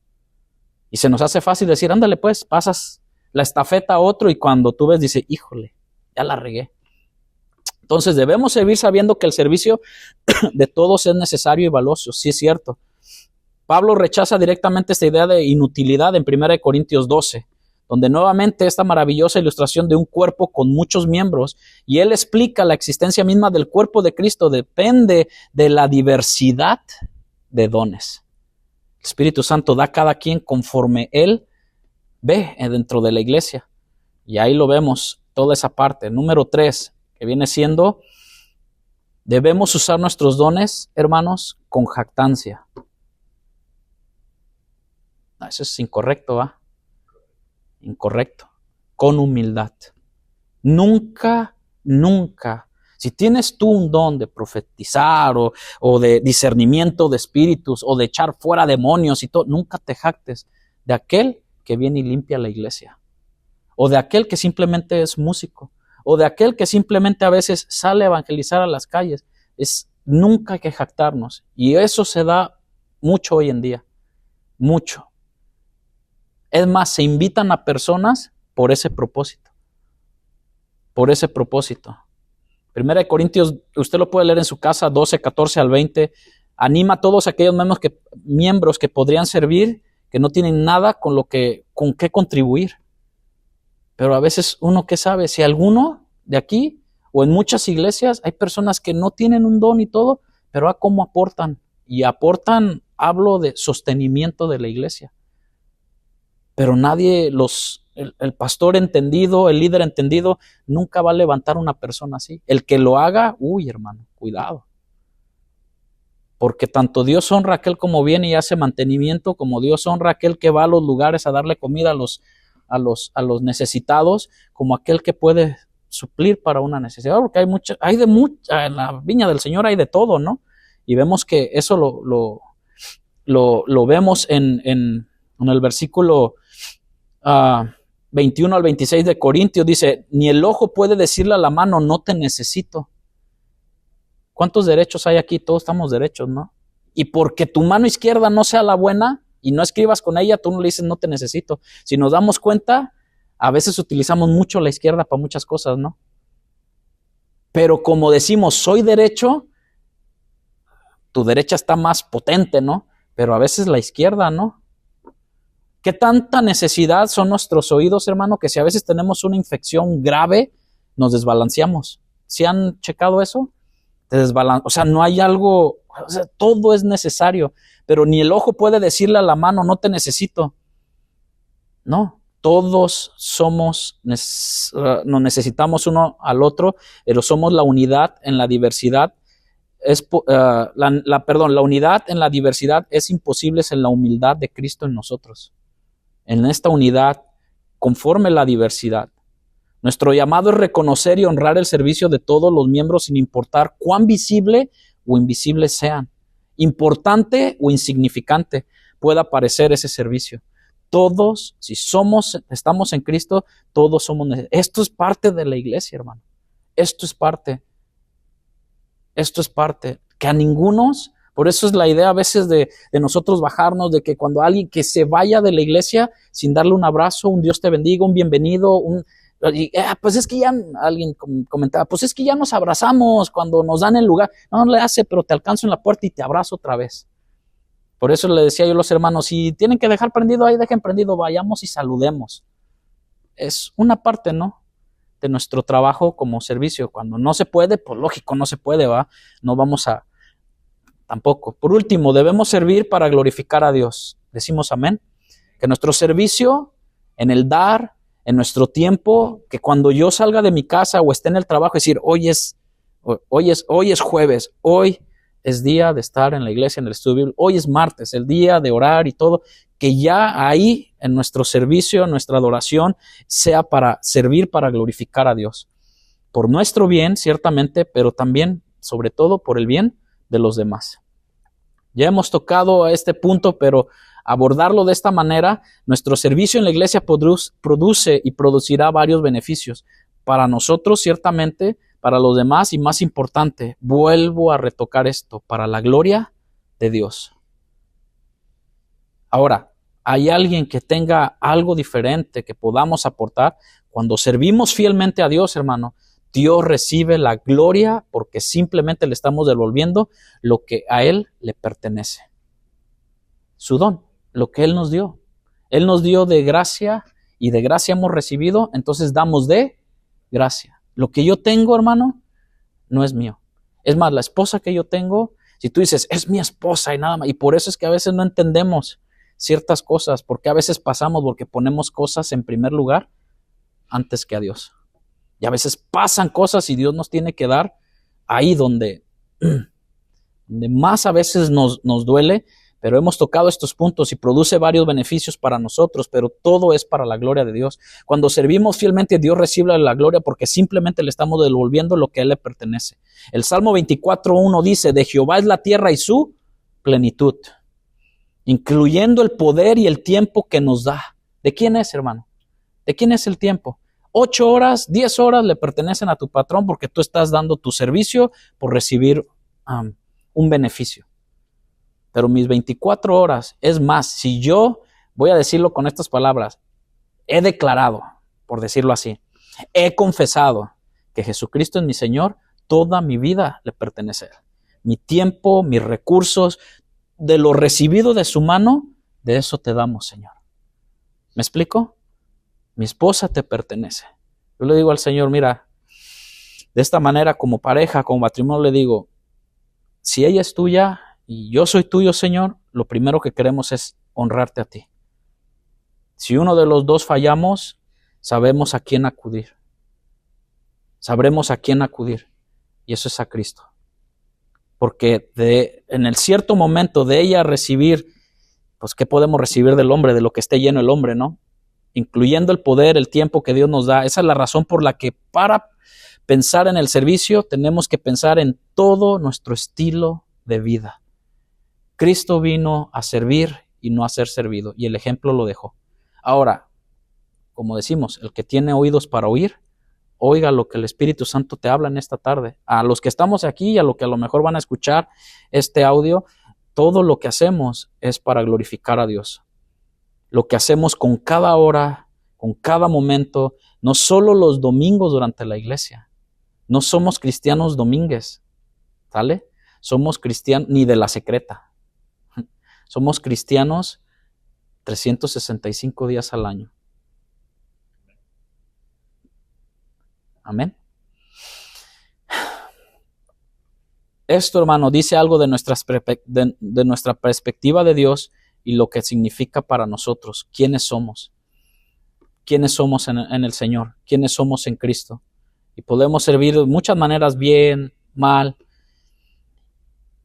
Y se nos hace fácil decir, ándale pues, pasas la estafeta a otro y cuando tú ves, dice, híjole, ya la regué. Entonces debemos servir sabiendo que el servicio de todos es necesario y valioso. Sí es cierto. Pablo rechaza directamente esta idea de inutilidad en 1 Corintios 12. Donde nuevamente esta maravillosa ilustración de un cuerpo con muchos miembros, y él explica la existencia misma del cuerpo de Cristo depende de la diversidad de dones. Espíritu Santo da a cada quien conforme Él ve dentro de la iglesia. Y ahí lo vemos, toda esa parte. Número 3, que viene siendo, debemos usar nuestros dones, hermanos, con jactancia. No, eso es incorrecto, ¿va? Incorrecto. Con humildad. Nunca, nunca. Si tienes tú un don de profetizar o de discernimiento de espíritus o de echar fuera demonios y todo, nunca te jactes de aquel que viene y limpia la iglesia. O de aquel que simplemente es músico. O de aquel que simplemente a veces sale a evangelizar a las calles. Nunca hay que jactarnos. Y eso se da mucho hoy en día. Mucho. Es más, se invitan a personas por ese propósito. Por ese propósito. 1 Corintios, usted lo puede leer en su casa, 12, 14 al 20. Anima a todos aquellos miembros que podrían servir, que no tienen nada con qué contribuir. Pero a veces uno que sabe, si alguno de aquí o en muchas iglesias hay personas que no tienen un don y todo, pero a cómo aportan. Y aportan, hablo de sostenimiento de la iglesia. Pero nadie, el pastor entendido, el líder entendido, nunca va a levantar una persona así. El que lo haga, hermano, cuidado. Porque tanto Dios honra a aquel como viene y hace mantenimiento, como Dios honra a aquel que va a los lugares a darle comida a los necesitados, como aquel que puede suplir para una necesidad. Porque en la viña del Señor hay de todo, ¿no? Y vemos que eso lo vemos en el versículo 21 al 26 de Corintios. Dice, ni el ojo puede decirle a la mano, no te necesito. ¿Cuántos derechos hay aquí? Todos estamos derechos, ¿no? Y porque tu mano izquierda no sea la buena y no escribas con ella, tú no le dices, no te necesito. Si nos damos cuenta, a veces utilizamos mucho la izquierda para muchas cosas, ¿no? Pero como decimos, soy derecho, tu derecha está más potente, ¿no? Pero a veces la izquierda, ¿no? ¿Qué tanta necesidad son nuestros oídos, hermano? Que si a veces tenemos una infección grave, nos desbalanceamos. ¿Sí han checado eso? O sea, no hay algo, o sea, todo es necesario, pero ni el ojo puede decirle a la mano, no te necesito. No, todos nos necesitamos uno al otro, pero somos la unidad en la diversidad. La unidad en la diversidad es imposible en la humildad de Cristo en nosotros. En esta unidad, conforme la diversidad. Nuestro llamado es reconocer y honrar el servicio de todos los miembros sin importar cuán visible o invisible sean, importante o insignificante pueda parecer ese servicio. Todos, si estamos en Cristo, todos somos necesarios. Esto es parte de la iglesia, hermano. Esto es parte. Que a ningunos, por eso es la idea a veces de nosotros bajarnos, de que cuando alguien que se vaya de la iglesia sin darle un abrazo, un Dios te bendiga, un bienvenido, pues es que ya, alguien comentaba, pues es que ya nos abrazamos cuando nos dan el lugar. No le hace, pero te alcanzo en la puerta y te abrazo otra vez. Por eso le decía yo a los hermanos, si tienen que dejar prendido ahí, dejen prendido, vayamos y saludemos. Es una parte, ¿no?, de nuestro trabajo como servicio. Cuando no se puede, pues lógico, no se puede, ¿va? No vamos a tampoco. Por último, debemos servir para glorificar a Dios. Decimos amén. Que nuestro servicio en el dar, en nuestro tiempo, que cuando yo salga de mi casa o esté en el trabajo, decir, hoy es jueves, hoy es día de estar en la iglesia, en el estudio bíblico, hoy es martes, el día de orar y todo, que ya ahí en nuestro servicio, en nuestra adoración, sea para servir, para glorificar a Dios. Por nuestro bien, ciertamente, pero también, sobre todo, por el bien de los demás. Ya hemos tocado a este punto, pero abordarlo de esta manera, nuestro servicio en la iglesia produce y producirá varios beneficios. Para nosotros, ciertamente, para los demás y más importante, vuelvo a retocar esto, para la gloria de Dios. Ahora, ¿hay alguien que tenga algo diferente que podamos aportar? Cuando servimos fielmente a Dios, hermano, Dios recibe la gloria porque simplemente le estamos devolviendo lo que a Él le pertenece. Su don, lo que Él nos dio. Él nos dio de gracia y de gracia hemos recibido, entonces damos de gracia. Lo que yo tengo, hermano, no es mío. Es más, la esposa que yo tengo, Si tú dices, es mi esposa y nada más, y por eso es que a veces no entendemos ciertas cosas, porque a veces pasamos porque ponemos cosas en primer lugar antes que a Dios. Y a veces pasan cosas y Dios nos tiene que dar ahí donde más a veces nos duele, pero hemos tocado estos puntos y produce varios beneficios para nosotros, pero todo es para la gloria de Dios. Cuando servimos fielmente, Dios recibe la gloria porque simplemente le estamos devolviendo lo que a Él le pertenece. El Salmo 24:1 dice, de Jehová es la tierra y su plenitud, incluyendo el poder y el tiempo que nos da. ¿De quién es, hermano? ¿De quién es el tiempo? 8 horas, 10 horas le pertenecen a tu patrón porque tú estás dando tu servicio por recibir un beneficio. Pero mis 24 horas, es más, si yo, voy a decirlo con estas palabras, he declarado, por decirlo así, he confesado que Jesucristo es mi Señor, toda mi vida le pertenece a Él. Mi tiempo, mis recursos, de lo recibido de su mano, de eso te damos, Señor. ¿Me explico? Mi esposa te pertenece. Yo le digo al Señor, mira, de esta manera como pareja, como matrimonio, le digo, si ella es tuya y yo soy tuyo, Señor, lo primero que queremos es honrarte a ti. Si uno de los dos fallamos, sabemos a quién acudir. Sabremos a quién acudir. Y eso es a Cristo. Porque en el cierto momento de ella recibir, pues ¿qué podemos recibir del hombre? De lo que esté lleno el hombre, ¿no? Incluyendo el poder, el tiempo que Dios nos da. Esa es la razón por la que para pensar en el servicio tenemos que pensar en todo nuestro estilo de vida. Cristo vino a servir y no a ser servido, y el ejemplo lo dejó. Ahora, como decimos, el que tiene oídos para oír, oiga lo que el Espíritu Santo te habla en esta tarde. A los que estamos aquí y a los que a lo mejor van a escuchar este audio, todo lo que hacemos es para glorificar a Dios. Lo que hacemos con cada hora, con cada momento, no solo los domingos durante la iglesia. No somos cristianos domínguez, ¿sale? Somos cristianos, ni de la secreta. Somos cristianos 365 días al año. Amén. Esto, hermano, dice algo de nuestra perspectiva de Dios y lo que significa para nosotros. ¿Quiénes somos? ¿Quiénes somos en el Señor? ¿Quiénes somos en Cristo? Y podemos servir de muchas maneras, bien, mal.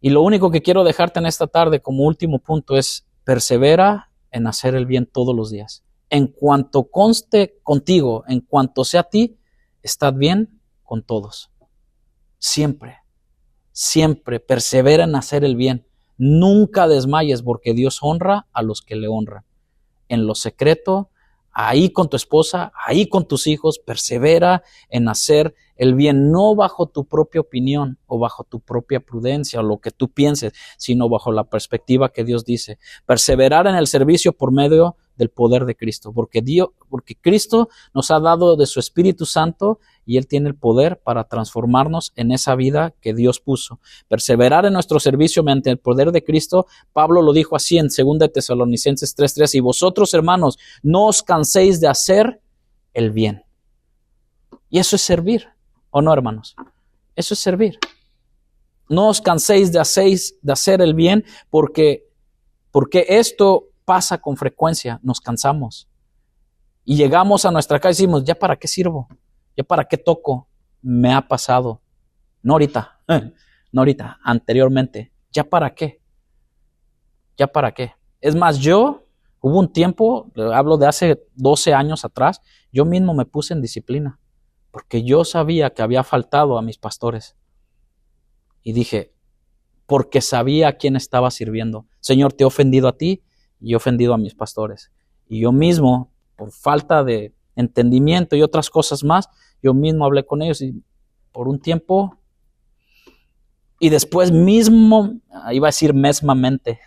Y lo único que quiero dejarte en esta tarde como último punto es persevera en hacer el bien todos los días. En cuanto conste contigo, en cuanto sea a ti, estad bien con todos. Siempre, siempre persevera en hacer el bien. Nunca desmayes porque Dios honra a los que le honran. En lo secreto, ahí con tu esposa, ahí con tus hijos, persevera en hacer el bien, no bajo tu propia opinión o bajo tu propia prudencia o lo que tú pienses, sino bajo la perspectiva que Dios dice. Perseverar en el servicio por medio del poder de Cristo, porque Cristo nos ha dado de su Espíritu Santo y Él tiene el poder para transformarnos en esa vida que Dios puso. Perseverar en nuestro servicio mediante el poder de Cristo, Pablo lo dijo así en 2 Tesalonicenses 3:3, y vosotros, hermanos, no os canséis de hacer el bien. Y eso es servir, ¿o no, hermanos? Eso es servir. No os canséis de hacer el bien porque esto pasa con frecuencia, nos cansamos. Y llegamos a nuestra casa y decimos, ¿ya para qué sirvo? ¿Ya para qué toco? Me ha pasado. No ahorita, anteriormente. ¿Ya para qué? ¿Ya para qué? Es más, hubo un tiempo, hablo de hace 12 años atrás, yo mismo me puse en disciplina, porque yo sabía que había faltado a mis pastores. Y dije, porque sabía a quién estaba sirviendo. Señor, te he ofendido a ti y he ofendido a mis pastores. Y yo mismo, por falta de entendimiento y otras cosas más, yo mismo hablé con ellos y por un tiempo, y después mismo, iba a decir mesmamente,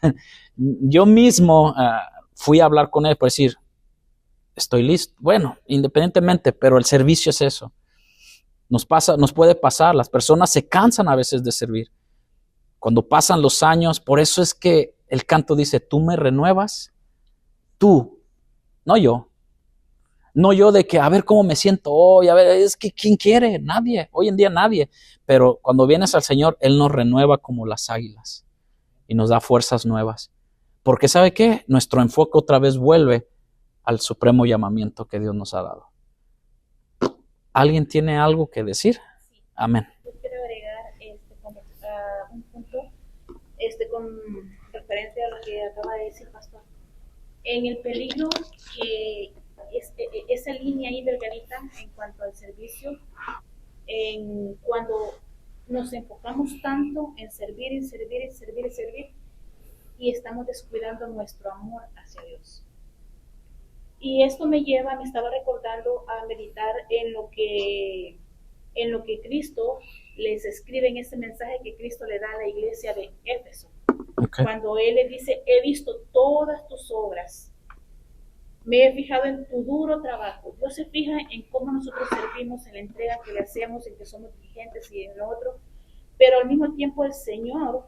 yo mismo fui a hablar con él para decir, estoy listo. Bueno, independientemente, pero el servicio es eso. Nos puede pasar, las personas se cansan a veces de servir. Cuando pasan los años, por eso es que el canto dice, tú me renuevas, tú, no yo. No yo de que a ver cómo me siento hoy, a ver, es que ¿quién quiere? Nadie, hoy en día nadie. Pero cuando vienes al Señor, Él nos renueva como las águilas y nos da fuerzas nuevas. Porque ¿sabe qué? Nuestro enfoque otra vez vuelve al supremo llamamiento que Dios nos ha dado. ¿Alguien tiene algo que decir? Amén. Yo quiero agregar un punto con referencia a lo que acaba de decir Pastor. En el peligro que esa línea ahí delgadita en cuanto al servicio, cuando nos enfocamos tanto en servir y estamos descuidando nuestro amor hacia Dios. Y esto me estaba recordando a meditar en lo que Cristo les escribe en ese mensaje que Cristo le da a la iglesia de Éfeso. Okay. Cuando Él le dice, he visto todas tus obras, me he fijado en tu duro trabajo. Dios se fija en cómo nosotros servimos, en la entrega que le hacemos, en que somos diligentes y en lo otro, pero al mismo tiempo el Señor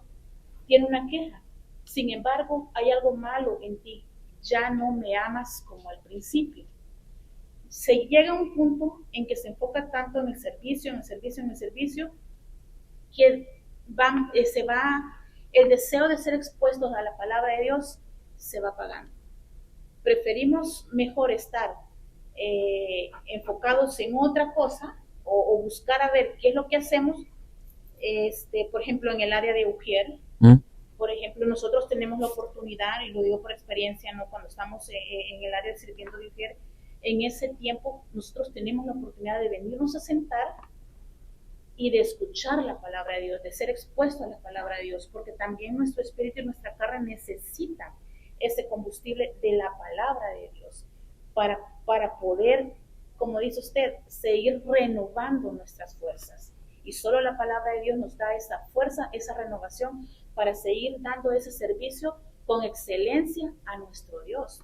tiene una queja. Sin embargo, hay algo malo en ti. Ya no me amas como al principio. Se llega a un punto en que se enfoca tanto en el servicio, que el deseo de ser expuestos a la palabra de Dios se va apagando. Preferimos mejor estar enfocados en otra cosa o buscar a ver qué es lo que hacemos. Por ejemplo, en el área de Ujier, por ejemplo, nosotros tenemos la oportunidad, y lo digo por experiencia, ¿no? Cuando estamos en el área de sirviendo de Ujier, en ese tiempo nosotros tenemos la oportunidad de venirnos a sentar y de escuchar la palabra de Dios, de ser expuestos a la palabra de Dios, porque también nuestro espíritu y nuestra carne necesitan ese combustible de la palabra de Dios para poder, como dice usted, seguir renovando nuestras fuerzas. Y solo la palabra de Dios nos da esa fuerza, esa renovación para seguir dando ese servicio con excelencia a nuestro Dios.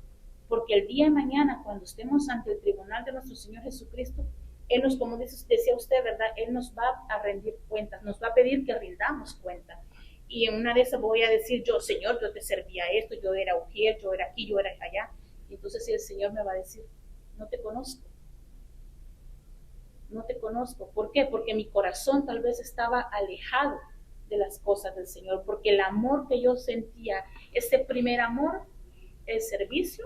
Porque el día de mañana, cuando estemos ante el tribunal de nuestro Señor Jesucristo, Él nos, como decía usted, ¿verdad? Él nos va a rendir cuentas, nos va a pedir que rindamos cuenta. Y en una de esas voy a decir, Señor, yo te servía esto, yo era Ujier, yo era aquí, yo era allá. Y entonces el Señor me va a decir, no te conozco. No te conozco. ¿Por qué? Porque mi corazón tal vez estaba alejado de las cosas del Señor, porque el amor que yo sentía, ese primer amor, el servicio,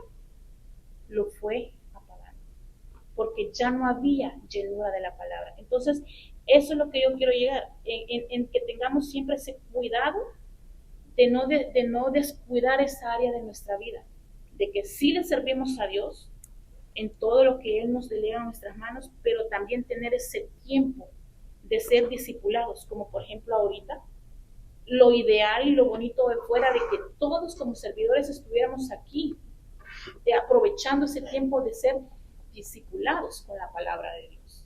lo fue apagando, porque ya no había llenura de la palabra. Entonces, eso es lo que yo quiero llegar, en que tengamos siempre ese cuidado de no descuidar esa área de nuestra vida, de que sí le servimos a Dios en todo lo que Él nos delega en nuestras manos, pero también tener ese tiempo de ser discipulados, como por ejemplo ahorita, lo ideal y lo bonito fuera de que todos como servidores estuviéramos aquí, aprovechando ese tiempo de ser discipulados con la palabra de Dios.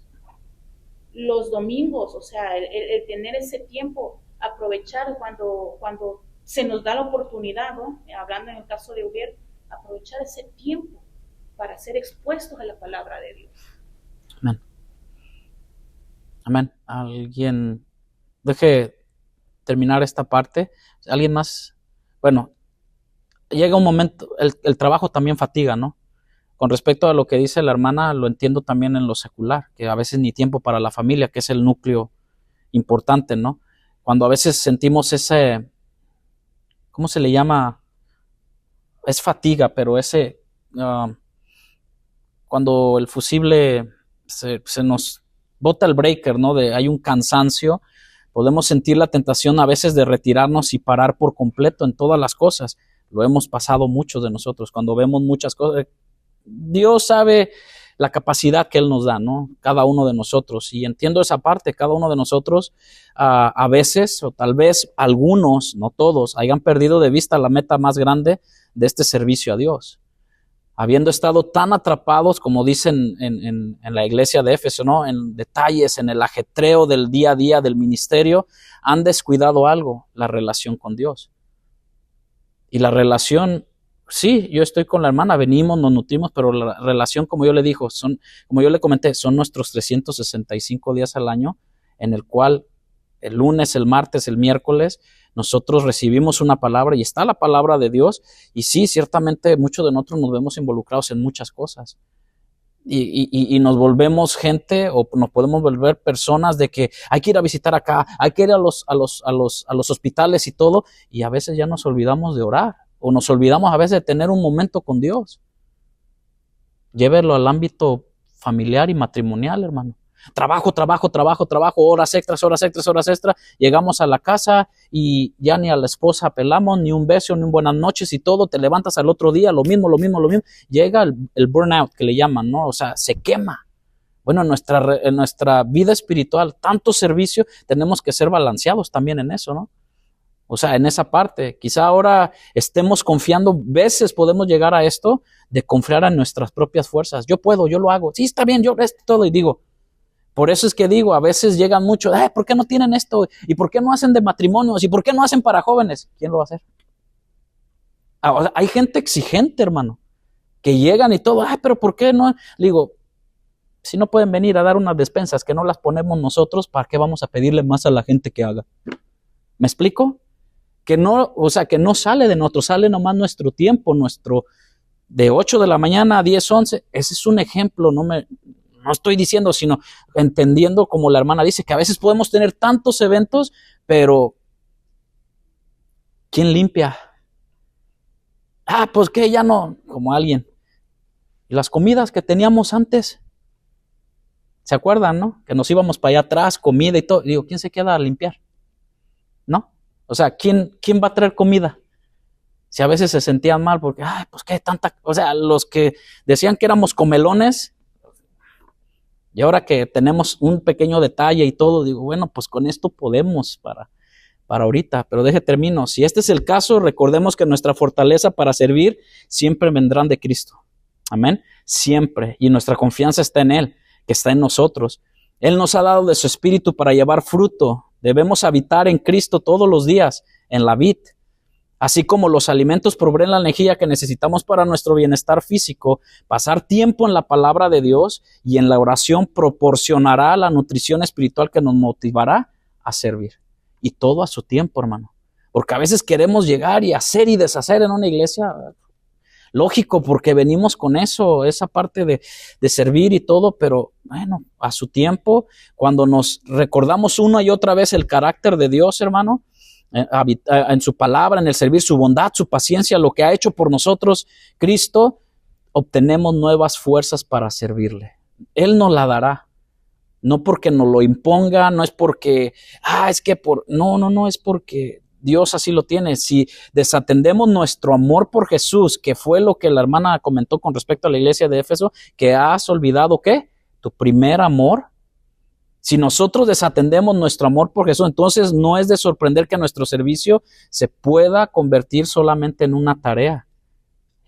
Los domingos, o sea, el tener ese tiempo, aprovechar cuando se nos da la oportunidad, ¿no? Hablando en el caso de Ujier, aprovechar ese tiempo para ser expuestos a la palabra de Dios. Amén. Amén. Alguien, deje terminar esta parte. ¿Alguien más? Bueno, llega un momento, el trabajo también fatiga, ¿no? Con respecto a lo que dice la hermana, lo entiendo también en lo secular, que a veces ni tiempo para la familia, que es el núcleo importante, ¿no? Cuando a veces sentimos ese, ¿cómo se le llama? Es fatiga, pero ese, cuando el fusible se nos bota el breaker, ¿no? Hay un cansancio, podemos sentir la tentación a veces de retirarnos y parar por completo en todas las cosas. Lo hemos pasado muchos de nosotros, cuando vemos muchas cosas. Dios sabe la capacidad que Él nos da, ¿no? Cada uno de nosotros. Y entiendo esa parte, cada uno de nosotros a veces, o tal vez algunos, no todos, hayan perdido de vista la meta más grande de este servicio a Dios. Habiendo estado tan atrapados, como dicen en la iglesia de Éfeso, ¿no? En detalles, en el ajetreo del día a día del ministerio, han descuidado algo, la relación con Dios. Y la relación, sí, yo estoy con la hermana, venimos, nos nutrimos, pero la relación, como yo le comenté, son nuestros 365 días al año, en el cual el lunes, el martes, el miércoles, nosotros recibimos una palabra y está la palabra de Dios. Y sí, ciertamente muchos de nosotros nos vemos involucrados en muchas cosas. y nos volvemos gente o nos podemos volver personas de que hay que ir a visitar acá, hay que ir a los hospitales y todo, y a veces ya nos olvidamos de orar o nos olvidamos a veces de tener un momento con Dios. Llévelo al ámbito familiar y matrimonial, hermano. Trabajo, horas extras. Llegamos a la casa y ya ni a la esposa apelamos, ni un beso, ni un buenas noches y todo. Te levantas al otro día, lo mismo. Llega el burnout que le llaman, ¿no? O sea, se quema. Bueno, en nuestra vida espiritual, tanto servicio, tenemos que ser balanceados también en eso, ¿no? O sea, en esa parte. Quizá ahora estemos confiando, veces podemos llegar a esto de confiar en nuestras propias fuerzas. Yo puedo, yo lo hago. Sí, está bien, yo esto todo. Y digo, por eso es que digo, a veces llegan muchos, ¿por qué no tienen esto? ¿Y por qué no hacen de matrimonios? ¿Y por qué no hacen para jóvenes? ¿Quién lo va a hacer? O sea, hay gente exigente, hermano, que llegan y todo, pero ¿por qué no? Le digo, si no pueden venir a dar unas despensas que no las ponemos nosotros, ¿para qué vamos a pedirle más a la gente que haga? ¿Me explico? Que no, o sea, que no sale de nosotros, sale nomás nuestro tiempo, de 8 de la mañana a 10, 11. Ese es un ejemplo, no estoy diciendo, sino entendiendo, como la hermana dice, que a veces podemos tener tantos eventos, pero ¿quién limpia? Pues que ya no, como alguien. Y las comidas que teníamos antes, ¿se acuerdan, no? Que nos íbamos para allá atrás, comida y todo. Digo, ¿quién se queda a limpiar? ¿No? O sea, ¿quién va a traer comida? Si a veces se sentían mal porque, pues qué tanta, o sea, los que decían que éramos comelones, y ahora que tenemos un pequeño detalle y todo, digo, bueno, pues con esto podemos para ahorita. Pero termino. Si este es el caso, recordemos que nuestra fortaleza para servir siempre vendrán de Cristo. Amén. Siempre. Y nuestra confianza está en Él, que está en nosotros. Él nos ha dado de su espíritu para llevar fruto. Debemos habitar en Cristo todos los días, en la vid. Así como los alimentos proveen la energía que necesitamos para nuestro bienestar físico, pasar tiempo en la palabra de Dios y en la oración proporcionará la nutrición espiritual que nos motivará a servir. Y todo a su tiempo, hermano. Porque a veces queremos llegar y hacer y deshacer en una iglesia. Lógico, porque venimos con eso, esa parte de servir y todo, pero bueno, a su tiempo, cuando nos recordamos una y otra vez el carácter de Dios, hermano, en su palabra, en el servir, su bondad, su paciencia, lo que ha hecho por nosotros Cristo, obtenemos nuevas fuerzas para servirle. Él nos la dará, no porque nos lo imponga, no es porque, no, es porque Dios así lo tiene. Si desatendemos nuestro amor por Jesús, que fue lo que la hermana comentó con respecto a la iglesia de Éfeso, que has olvidado, ¿qué? Tu primer amor. Si nosotros desatendemos nuestro amor por Jesús, entonces no es de sorprender que nuestro servicio se pueda convertir solamente en una tarea.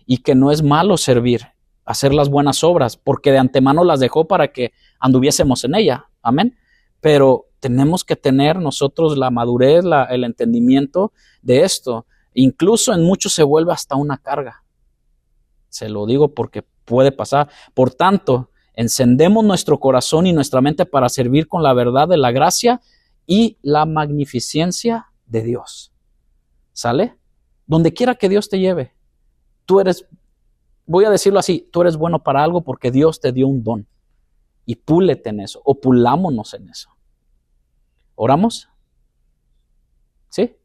Y que no es malo servir, hacer las buenas obras, porque de antemano las dejó para que anduviésemos en ella. Amén. Pero tenemos que tener nosotros la madurez, el entendimiento de esto. Incluso en muchos se vuelve hasta una carga. Se lo digo porque puede pasar. Por tanto, encendemos nuestro corazón y nuestra mente para servir con la verdad de la gracia y la magnificencia de Dios. ¿Sale? Donde quiera que Dios te lleve, voy a decirlo así, tú eres bueno para algo porque Dios te dio un don. Y púlete en eso, o pulámonos en eso. ¿Oramos? ¿Sí?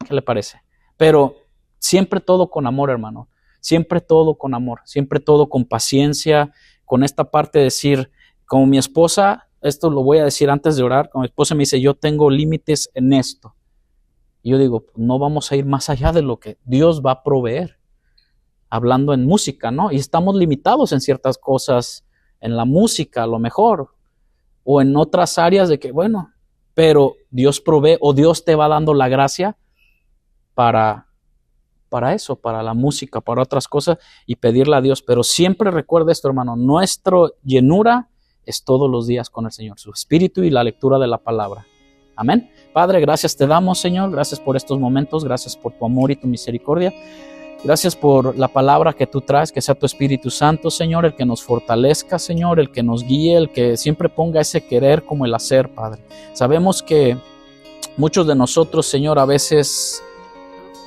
¿Qué le parece? Pero siempre todo con amor, hermano. Siempre todo con amor, siempre todo con paciencia, con esta parte de decir, como mi esposa, esto lo voy a decir antes de orar, como mi esposa me dice, yo tengo límites en esto. Y yo digo, no vamos a ir más allá de lo que Dios va a proveer. Hablando en música, ¿no? Y estamos limitados en ciertas cosas, en la música a lo mejor, o en otras áreas de que, bueno, pero Dios provee o Dios te va dando la gracia para eso, para la música, para otras cosas y pedirle a Dios. Pero siempre recuerda esto, hermano, nuestra llenura es todos los días con el Señor, su espíritu y la lectura de la palabra. Amén. Padre, gracias te damos, Señor, gracias por estos momentos, gracias por tu amor y tu misericordia. Gracias por la palabra que tú traes, que sea tu Espíritu Santo, Señor, el que nos fortalezca, Señor, el que nos guíe, el que siempre ponga ese querer como el hacer, Padre. Sabemos que muchos de nosotros, Señor, a veces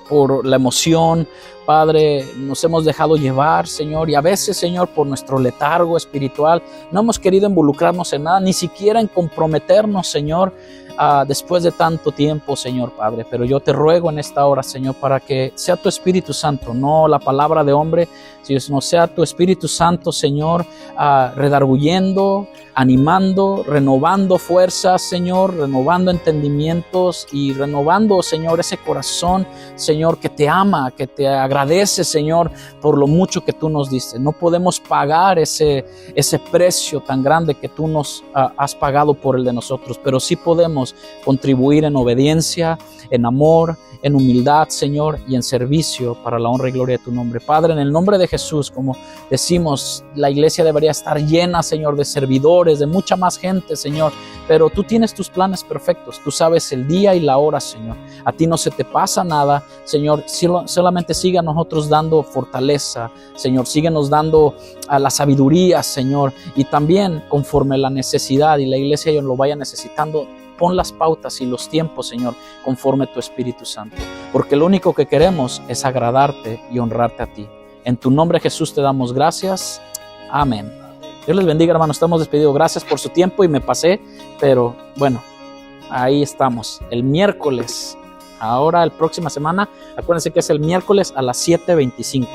por la emoción, Padre, nos hemos dejado llevar, Señor, y a veces, Señor, por nuestro letargo espiritual, no hemos querido involucrarnos en nada, ni siquiera en comprometernos, Señor, después de tanto tiempo, Señor Padre. Pero yo te ruego en esta hora, Señor, para que sea tu Espíritu Santo, no la palabra de hombre, sino sea tu Espíritu Santo, Señor, redarguyendo, animando, renovando fuerzas, Señor, renovando entendimientos y renovando, Señor, ese corazón, Señor, que te ama, que te agradece, Señor, por lo mucho que tú nos diste. No podemos pagar ese precio tan grande que tú nos has pagado por el de nosotros, pero sí podemos contribuir en obediencia, en amor, en humildad, Señor, y en servicio para la honra y gloria de tu nombre. Padre, en el nombre de Jesús, como decimos, la iglesia debería estar llena, Señor, de servidores, de mucha más gente, Señor, pero tú tienes tus planes perfectos, tú sabes el día y la hora, Señor. A ti no se te pasa nada, Señor, solamente sigue a nosotros dando fortaleza, Señor, síguenos dando a la sabiduría, Señor, y también conforme la necesidad y la iglesia lo vaya necesitando, pon las pautas y los tiempos, Señor, conforme tu Espíritu Santo, porque lo único que queremos es agradarte y honrarte a ti. En tu nombre, Jesús, te damos gracias. Amén. Dios les bendiga, hermanos. Estamos despedidos. Gracias por su tiempo y me pasé, pero bueno, ahí estamos. El miércoles, ahora la próxima semana, acuérdense que es el miércoles a las 7:25.